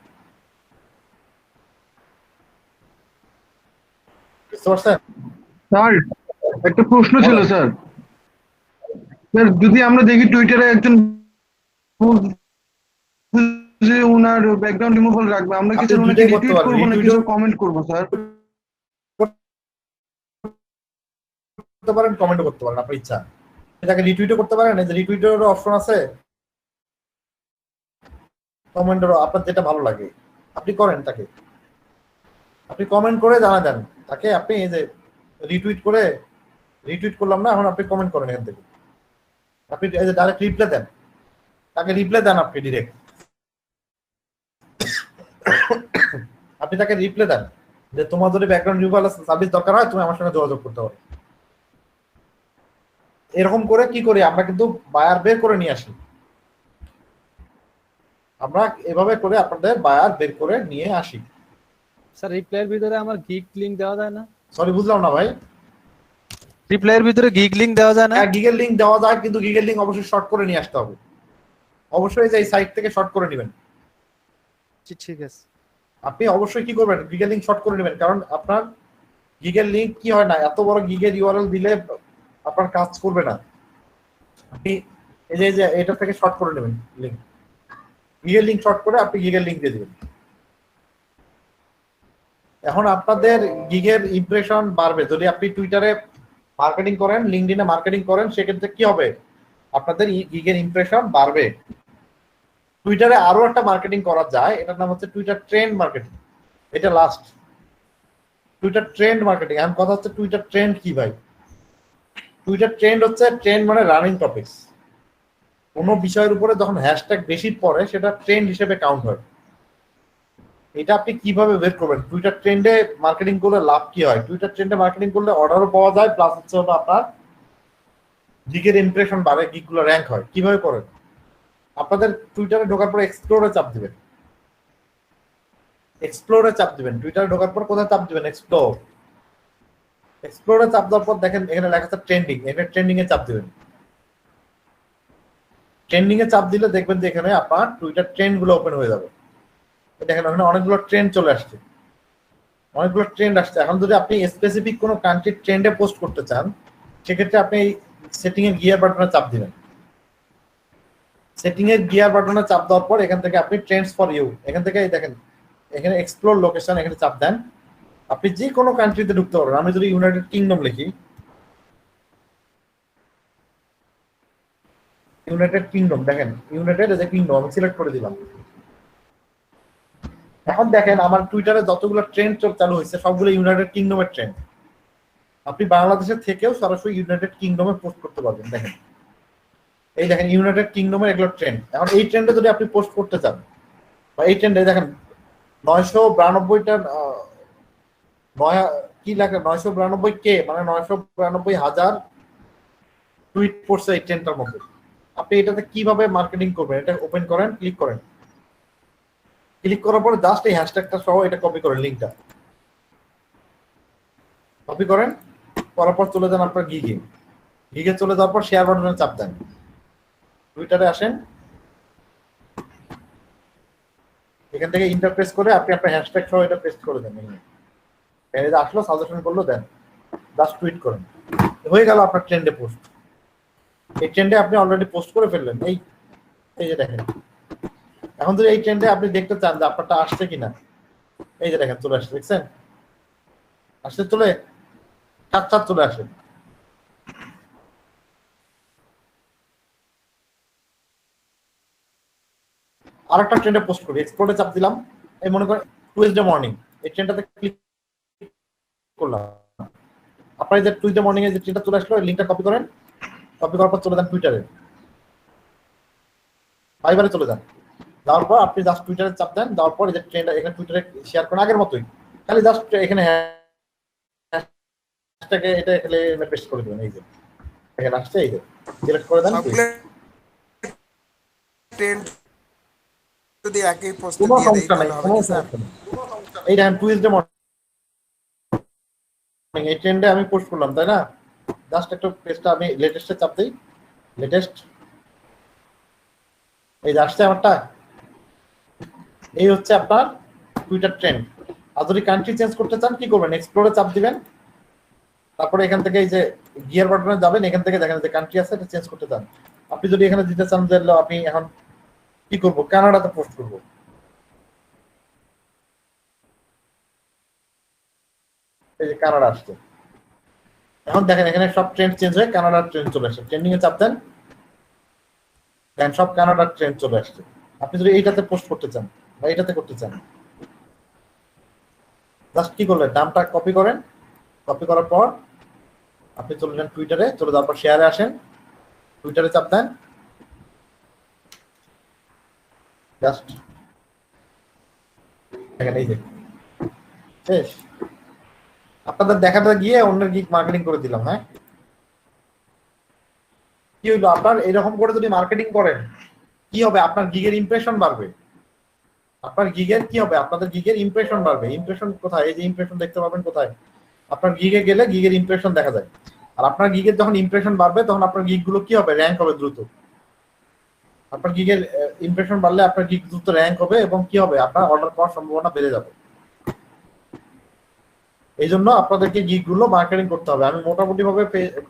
বুঝতে পারছেন? স্যার একটা প্রশ্ন ছিল স্যার। স্যার যদি আমরা দেখি টুইটারে একজন যে ওনার ব্যাকগ্রাউন্ড রিমুভাল রাখবে, আমরা কি স্যার ওনাকে রিটুইট করব নাকি কমেন্ট করব স্যার? করতে পারেন, কমেন্টও করতে পারেন, আপনার ইচ্ছা। এটাকে রিটুইটও করতে পারেন, এই যে রিটুইটের অপশন আছে, কমেন্টেরও, আপনার যেটা ভালো লাগে আপনি করেন। তাকে আপনি কমেন্ট করে জানা দেন তাকে, আপনি এই যে রিটুইট করে, রিটুইট করলাম না, এখন আপনি কমেন্ট করেন এখান থেকে, আপনি এই যে ডাইরেক্ট রিপ্লাই দেন, তাকে রিপ্লাই দেন, আপনি ডিরেক্ট আপনি তাকে রিপ্লাই দেন যে তোমার যদি ব্যাকগ্রাউন্ড রিমুভাল সার্ভিস দরকার হয় তুমি আমার সঙ্গে যোগাযোগ করতে পারো। এরকম করে কি করি আমরা, কিন্তু বায়ার বের করে নিয়ে আসি। আমরা এভাবে করে আপনাদের বায়ার বের করে নিয়ে আসি। স্যার রিপ্লাইয়ের ভিতরে আমার গিগ লিংক দেওয়া যায় না? সরি বুঝলাম না ভাই। রিপ্লাইয়ের ভিতরে গিগ লিংক দেওয়া যায় না? হ্যাঁ গিগের লিংক দেওয়া যায়, কিন্তু গিগের লিংক অবশ্যই শর্ট করে নিয়ে আসতে হবে, অবশ্যই যে এই সাইট থেকে শর্ট করে নেবেন। ঠিক আছে, আপনি অবশ্যই কি করবেন, গিগের লিংক শর্ট করে নেবেন, কারণ আপনার গিগের লিংক কি হয় না, এত বড় গিগের ইউআরএল দিলে আপনার কাজ করবে না। আপনি এই যে এটা থেকে শর্ট করে নেবেন লিংক, গিগের লিংক শর্ট করে আপনি গিগের লিংক দিয়ে দিবেন। এখন আপনাদের গিগের ইমপ্রেশন বাড়বে যদি আপনি টুইটারে মার্কেটিং করেন, লিঙ্কডইনে মার্কেটিং করেন, সেক্ষেত্রে কি হবে, আপনাদের গিগের ইমপ্রেশন বাড়বে। টুইটারে আরো একটা মার্কেটিং করা যায়, এটার নাম হচ্ছে টুইটার ট্রেন্ড মার্কেটিং। এটা লাস্ট টুইটার ট্রেন্ড মার্কেটিং। এখন কথা হচ্ছে টুইটার ট্রেন্ড কি ভাই? টুইটার ট্রেন্ড হচ্ছে, ট্রেন্ড মানে রানিং টপিকস। কোনো বিষয়ের উপরে যখন হ্যাশট্যাগ বেশি পড়ে সেটা ট্রেন্ড হিসেবে কাউন্ট হয়। এটা আপনি কিভাবে বের করবেন? টুইটার ট্রেন্ডে মার্কেটিং করলে লাভ কি হয়? টুইটার ট্রেন্ডে মার্কেটিং করলে অর্ডারও পাওয়া যায়, প্লাস হচ্ছে আপনার গিগের ইমপ্রেশন বাড়ে, গিগগুলো র্যাঙ্ক হয়। কিভাবে করেন? আপনাদের টুইটারে ঢোকার পর এক্সপ্লোরে চাপ দিবেন, এক্সপ্লোরে চাপ দিবেন। টুইটারে ঢোকার পর কোথায় চাপ দিবেন? এক্সপ্লোর। এক্সপ্লোরে চাপ দেওয়ার পর দেখেন এখানে লেখা আছে ট্রেন্ডিং, এখানে ট্রেন্ডিং এ চাপ দিবেন। ট্রেন্ডিং এ চাপ দিলে দেখবেন যে এখানে আপনার টুইটার ট্রেন্ড গুলো ওপেন হয়ে যাবে। দেখেন ওখানে অনেকগুলো ট্রেন্ড চলে আসছে, অনেকগুলো ট্রেন্ড আসছে। এখন যদি আপনি স্পেসিফিক কোনো কান্ট্রির ট্রেন্ডে পোস্ট করতে চান, সেক্ষেত্রে আপনি এই সেটিং এর গিয়ার বাটনে চাপ দিবেন। সেটিং এর গিয়ার বাটনে চাপ দেওয়ার পর এখান থেকে আপনি ট্রেন্ডস ফর ইউ, এখান থেকে দেখেন এখানে এক্সপ্লোর লোকেশন, এখানে চাপ দেন, আপনি যে কোনো কান্ট্রিতে ঢুকতে পারবেন। আমি যদি ইউনাইটেড কিংডম লিখি, ইউনাইটেড কিংডম, দেখেন ইউনাইটেড এজ এ কিংডম আমি সিলেক্ট করে দিলাম। এখন দেখেন আমার টুইটারে যতগুলো ট্রেন্ড চালু হয়েছে সবগুলো ইউনাইটেড কিংডমের ট্রেন্ড। আপনি বাংলাদেশের থেকেও সরাসরি ইউনাইটেড কিংডমে পোস্ট করতে পারবেন। দেখেন এই দেখেন ইউনাইটেড কিংডমের এগুলো ট্রেন্ড। এখন এই ট্রেন্ডে যদি আপনি পোস্ট করতে চান, বা এই ট্রেন্ডে দেখেন 992টা কি লেখা, 992K মানে 992,000 টুইট পড়ছে এই ট্রেন্ডটার মধ্যে। আপনি এটাতে কিভাবে মার্কেটিং করবেন? এটা ওপেন করেন, ক্লিক করেন, ক্লিক করার পরে জাস্ট এই হ্যাশট্যাগটা সহ এটা কপি করেন, লিঙ্কটা কপি করেন, করার পর চলে যান আপনার গিগে। গিগে চলে যাওয়ার পর শেয়ার বাটনে চাপ দেন, টুইটারে আসেন, এখান থেকে ইন্টারপ্রেস করে আপনি আপনার হ্যাশট্যাগ সহ এটা পেস্ট করে দেন। এটা আসলো, সাজেশন করলো, দেন জাস্ট টুইট করেন, হয়ে গেল আপনার ট্রেন্ডে পোস্ট। এই ট্রেন্ডে আপনি অলরেডি পোস্ট করে ফেললেন। এই যে দেখেন, এখন যদি এই ট্রেন্ডে আপনি দেখতে চান যে আপনারটা আসছে কিনা, এই যে দেখেন চলে আসছে, দেখছেন? আসলে চলে সাত চলে আসে। আরেকটা ট্রেন্ডে পোস্ট করি, এক্সপ্লোরে চাপ দিলাম, এই মনে করেন টুয়েসডে মর্নিং, এই ট্রেনটাতে ক্লিক করলাম। আপনার যে টুয়েসডে মর্নিং এ যে ট্রেনটা চলে আসলো, লিঙ্কটা কপি করেন, কপি করার পর চলে যান টুইটারে, ফাইবারে চলে যান। যাওয়ার পর আপনি জাস্ট টুইটারে চাপ দেন, দেওয়ার পর এই যে ট্রেনটা এখানে টুইটারে শেয়ার করেন আগের মতোই, খালি জাস্ট এখানে হ্যাশট্যাগে এটা খালি পেস্ট করে দেবেন। এই যে এখানে আসছে, এই যে সিলেক্ট করে দেন। যদি একই পোস্ট কোনো দিয়ে দেই সমস্যা নাই, তাহলে হবে কোনো কি স্যার? সমস্যা নেই। এই দেখেন টুয়েসডে মর্নিং এই ট্রেন্ডে আমি পোস্ট করলাম, তাই না? জাস্ট একটু পেজটা আমি লেটেস্টে চাপ দিই, লেটেস্ট, এই যে আসছে আমারটা। এই হচ্ছে আপনার টুইটার ট্রেন্ড। আর যদি কান্ট্রি চেঞ্জ করতে চান কি করবেন, এক্সপ্লোরে চাপ দিবেন, তারপরে এখান থেকে এই যে গিয়ার বাটনে যাবেন, এখান থেকে দেখেন যে কান্ট্রি আছে এটা চেঞ্জ করতে চান। আপনি যদি এখানে দিতে চান যে আমি এখন কি করব, কানাডাতে পোস্ট করব, এই যে কানাডা আসছে। এখন দেখেন এখানে সব ট্রেন্ড চেঞ্জ হয়ে কানাডার ট্রেন্ড চলে আসছে, ট্রেন্ডিং এ চাপ দেন, দেখেন সব কানাডার ট্রেন্ড চলে আসছে। আপনি যদি এইটাতে পোস্ট করতে চান বা এইটাতে করতে চান, জাস্ট কি করলেন, নামটা কপি করেন, কপি করার পর আপনি চলে যান টুইটারে, চলে যাওয়ার পর শেয়ারে আসেন, টুইটারে চাপ দেন, জাস্ট দেখেন এই যে শেষ। আপনাদের দেখাটা গিয়ে অন্যের গিগ মার্কেটিং করে দিলাম। হ্যাঁ, কি হইলো, আপনার এরকম করে যদি মার্কেটিং করেন কি হবে, আপনার গিগের ইমপ্রেশন বাড়বে। আপনার গিগের কি হবে, আপনাদের গিগের ইমপ্রেশন বাড়বে। ইমপ্রেশন কোথায়, এই যে ইমপ্রেশন দেখতে পাবেন কোথায়, আপনার গিগে গেলে গিগের ইমপ্রেশন দেখা যায়। আর আপনার গিগের যখন ইমপ্রেশন বাড়বে তখন আপনার গিগ গুলো কি হবে, র্যাঙ্ক হবে দ্রুত। আপনার গিগের ইমপ্রেশন বাড়লে আপনার গিগ দ্রুত র্যাঙ্ক হবে এবং কি হবে, আপনার অর্ডার পাওয়ার সম্ভাবনা বেড়ে যাবে। এই জন্য আপনাদেরকে গিগ গুলো মার্কেটিং করতে হবে। আমি মোটামুটি ভাবে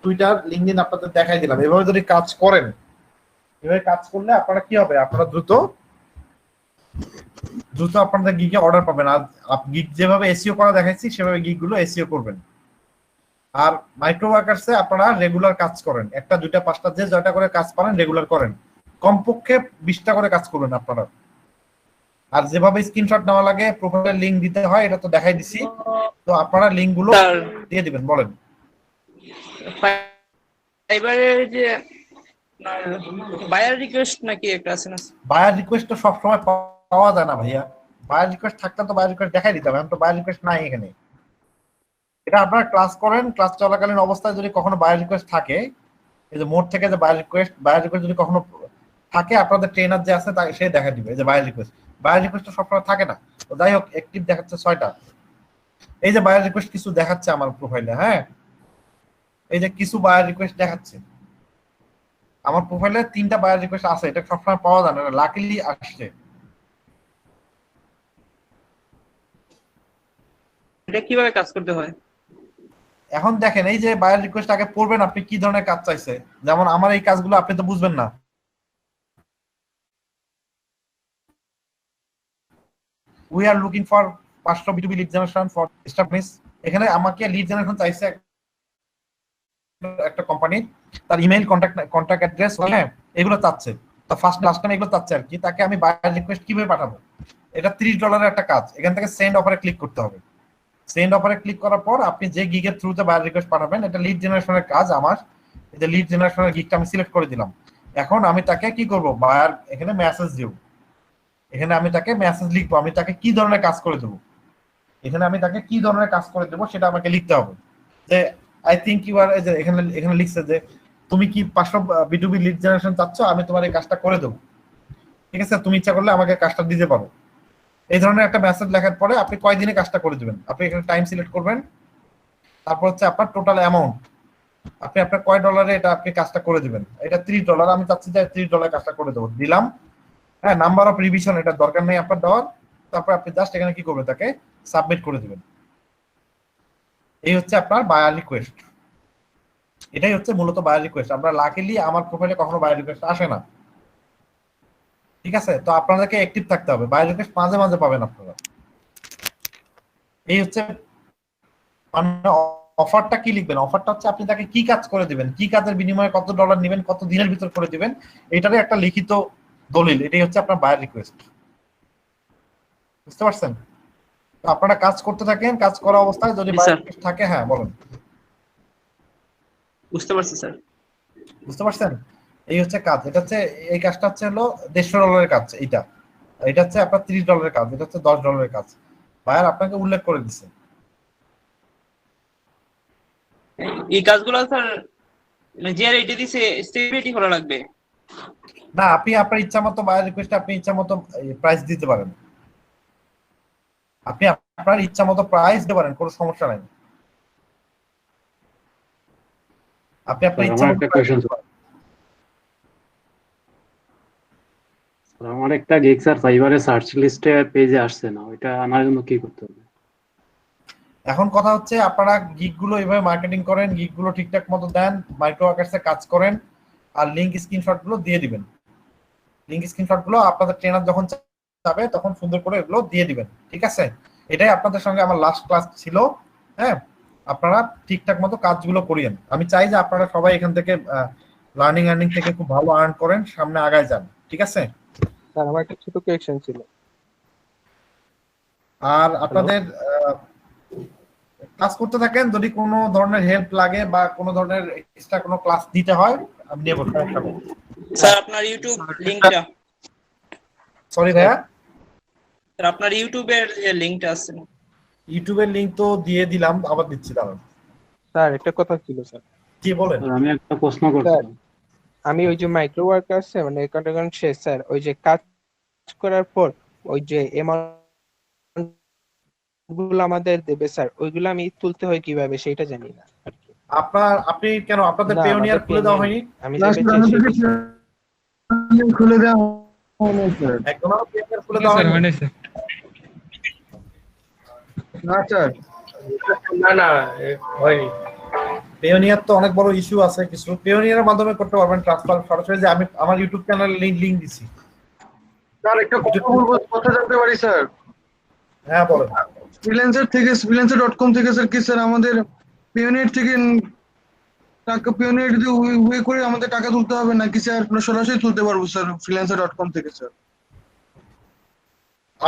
টুইটার, লিঙ্কডইন আপনাদের দেখাই দিলাম। এভাবে যদি কাজ করেন, এভাবে কাজ করলে আপনারা কি হবে, আপনারা দ্রুত আপনাদের গিগে অর্ডার পাবেন। আর গিগ যেভাবে এসইও করা দেখাচ্ছি সেভাবে গিগ গুলো এসইও করবেন। আর মাইক্রো ওয়ার্কার্সে আপনারা রেগুলার কাজ করেন, একটা দুইটা পাঁচটা যে জয়টা করে কাজ পারেন রেগুলার করেন, কমপক্ষে 20টা করে কাজ করবেন আপনারা। আর যেভাবে স্ক্রিনশট নেওয়া লাগে, প্রোফাইলের লিংক দিতে হয়, এটা তো দেখাই দিছি। তো আপনারা লিংক গুলো দিয়ে দিবেন। বলেন, ফাইবারের যে বায়ার রিকোয়েস্ট নাকি একটা আছে না? বায়ার রিকোয়েস্ট তো সবসময় পাওয়া যায় না ভাইয়া। বায়ার রিকোয়েস্ট থাকলে তো বায়ার রিকোয়েস্ট দেখাই দিতে হবে। এখন তো বায়ার রিকোয়েস্ট নাই এখানে। এটা আপনারা ক্লাস করেন, ক্লাস চলাকালীন অবস্থায় যদি কখনো বায়ার রিকোয়েস্ট থাকে, এই যে মোড থেকে যে বায়ার রিকোয়েস্ট যদি কখনো থাকে, আপনাদের ট্রেনার যে আছে সে দেখা দিবে এই যে বায়ার রিকোয়েস্ট। বায়ার রিকোয়েস্ট তো সবসময় থাকে না। তো যাই হোক, অ্যাক্টিভ দেখাচ্ছে 6টা। এই যে বায়ার রিকোয়েস্ট কিছু দেখাচ্ছে আমার প্রোফাইলে। হ্যাঁ, এই যে কিছু বায়ার রিকোয়েস্ট দেখাচ্ছে আমার প্রোফাইলে, 3টা বায়ার রিকোয়েস্ট আছে। এটা সবসময় পাওয়া যায় না, লাকিলি আসছে। এটা কিভাবে কাজ করতে হয়? এখন দেখেন এই যে বায়ার রিকোয়েস্ট আগে পড়বেন আপনি কি ধরনের কাজ চাইছে। যেমন আমার এই কাজগুলো আপনি তো বুঝবেন না। We are looking for 500 B2B lead generation for স্টাফনিস। এখানে আমাকে লিড জেনারেশন চাইছে একটা কোম্পানি, তার ইমেইল, কন্টাক্ট অ্যাড্রেস, হ্যাঁ, এগুলো চাচ্ছে। তো ফার্স্ট লাস্ট টাইম এগুলো চাচ্ছে আর কি। তাকে আমি বায়ার রিকোয়েস্ট কিভাবে পাঠাবো, এটা $30 একটা কাজ। এখান থেকে সেন্ড অফারে ক্লিক করতে হবে। সেন্ড অফারে ক্লিক করার পর আপনি যে গিগের থ্রুতে বায়ার রিকোয়েস্ট পাঠাবেন, এটা লিড জেনারেশনের কাজ আমার। এই যে লিড জেনারেশনের গিগটা আমি সিলেক্ট করে দিলাম। এখন আমি তাকে কি করব, বায়ার এখানে মেসেজ দিব। এখানে আমি তাকে মেসেজ লিখবো, আমি তাকে কি ধরনের কাজ করে দেবো। এখানে আমি তাকে কি ধরনের কাজ করে দেবো সেটা আমাকে লিখতে হবে। যে আই থিংক ইউ আর, এখানে লিখছে যে তুমি কি 500 B2B লিড জেনারেশন চাচ্ছ, আমি তোমার এই কাজটা করে দেবো। ঠিক আছে, তুমি ইচ্ছা করলে আমাকে কাজটা দিতে পারো। এই ধরনের একটা মেসেজ লেখার পরে আপনি কয়দিনে কাজটা করে দিবেন, আপনি এখানে টাইম সিলেক্ট করবেন। তারপর হচ্ছে আপনার টোটাল অ্যামাউন্ট, আপনি আপনার কয় ডলারে এটা আপনি কাজটা করে দিবেন। এটা $30, আমি চাচ্ছি যে $30 কাজটা করে দেবো, দিলাম। হ্যাঁ, নাম্বার অফ রিভিশন এটা দরকার নেই আপনার দেওয়ার। তারপর আপনি জাস্ট এখানে কি করবেন, তাকে সাবমিট করে দিবেন। এই হচ্ছে আপনার বায়ার রিকোয়েস্ট। এটাই হচ্ছে মূলত বায়ার রিকোয়েস্ট। আমরা লাকিলি আমার প্রোফাইলে কখনো বায়ার রিকোয়েস্ট আসে না। ঠিক আছে, তো আপনাদেরকে অ্যাক্টিভ থাকতে হবে। বায়ার রিকোয়েস্ট মাঝে মাঝে পাবেন আপনারা। এই হচ্ছে মানে অফারটা কি লিখবেন, অফারটা হচ্ছে আপনি তাকে কি কাজ করে দিবেন, কি কাজের বিনিময়ে কত ডলার নেবেন, কত দিনের ভিতর করে দিবেন, এটারই একটা লিখিত দলিল, এটাই হচ্ছে আপনার বায়ার রিকোয়েস্ট। বুঝতে পারছেন? তো আপনারা কাজ করতে থাকেন, কাজ করা অবস্থায় যদি বায়ার রিকোয়েস্ট থাকে, হ্যাঁ বলেন। বুঝতে পারছি স্যার। বুঝতে পারছেন? এই হচ্ছে কাজ। এটা হচ্ছে, এই কাজটা হচ্ছে হলো $150 কাজ। এটা হচ্ছে আপনার $30 কাজ, এটা হচ্ছে $10 কাজ। বায়ার আপনাকে উল্লেখ করে দিছে। এই কাজগুলো স্যার যে রেটে দিছে স্টেবিলিটি করা লাগবে না, আপনি আপনার ইচ্ছা মতো বায়ার রিকোয়েস্টে আপনি ইচ্ছা মতো প্রাইস দিতে পারেন, আপনি আপনার ইচ্ছা মতো প্রাইস দিতে পারেন, কোনো সমস্যা নাই। আপনি আপনার ইচ্ছা মতো আমার একটা গিগ স্যার ফাইবারে সার্চ লিস্টে পেজে আসছে না, ওইটা আনার জন্য কি করতে হবে? এখন কথা হচ্ছে আপনারা গিগ গুলো এইভাবে মার্কেটিং করেন, গিগ গুলো ঠিকঠাক মতো দেন, মাইক্রো ওয়ার্কার্সে কাজ করেন, আর লিংক স্ক্রিনশট গুলো দিয়ে দিবেন। লিংক স্ক্রিনশট গুলো আপনাদের ট্রেনার যখন যাবে তখন সুন্দর করে এগুলো দিয়ে দিবেন, ঠিক আছে? এটাই আপনাদের সঙ্গে আমার লাস্ট ক্লাস ছিল। হ্যাঁ, আপনারা ঠিকঠাক মতো কাজগুলো করিয়েন। আমি চাই যে আপনারা সবাই এখান থেকে লার্নিং থেকে খুব ভালো আর্ন করেন, সামনে আগায় যান, ঠিক আছে? স্যার আমার একটা ছোট কোয়েশ্চেন ছিল। আর আপনাদের ক্লাস করতে থাকেন, যদি কোনো ধরনের হেল্প লাগে বা কোনো ধরনের এক্সট্রা কোনো ক্লাস দিতে হয় আমি নেব, সমস্যা নেই। স্যার আপনার ইউটিউব লিংকটা, সরি ভাইয়া, স্যার আপনার ইউটিউবের যে লিংকটা আছে, ইউটিউবের লিংক তো দিয়ে দিলাম, আবার দিচ্ছি, দাঁড়ান। স্যার একটা কথা ছিল স্যার। কি বলেন? আমি একটা প্রশ্ন করছি। আমি ওই যে মাইক্রো ওয়ার্কার্স মানে অ্যাকাউন্ট শেষ স্যার, ওই যে কাজ করার পর ওই যে অ্যামাউন্ট গুলো আমাদের দেবে স্যার, ওইগুলো আমি তুলতে হয় কিভাবে সেটা জানি না। আপনি কেন আপনাদের পেওনিয়ার খুলে দেওয়া হয়নি? আমি খুলে দেওয়া হয়নি স্যার, একদম পেওনিয়ার খুলে দেওয়া হয়নি না স্যার, না হয়নি। পেওনিয়ার তো অনেক বড় ইস্যু আছে, কিছু পেওনিয়ারের মাধ্যমে করতে পারবেন ট্রান্সফার সরাসরি, যে আমি আমার ইউটিউব চ্যানেলে লিংক দিছি। স্যার একটা কথা জানতে পারি স্যার? হ্যাঁ বলেন। freelancer.com থেকে স্যার কি স্যার আমাদের পেওনিয়ার থেকে টাকা, পেওনিয়ার যদি ওয়ে করে আমাদের টাকা তুলতে হবে নাকি স্যার সরাসরি তুলতে পারবো স্যার freelancer.com থেকে স্যার?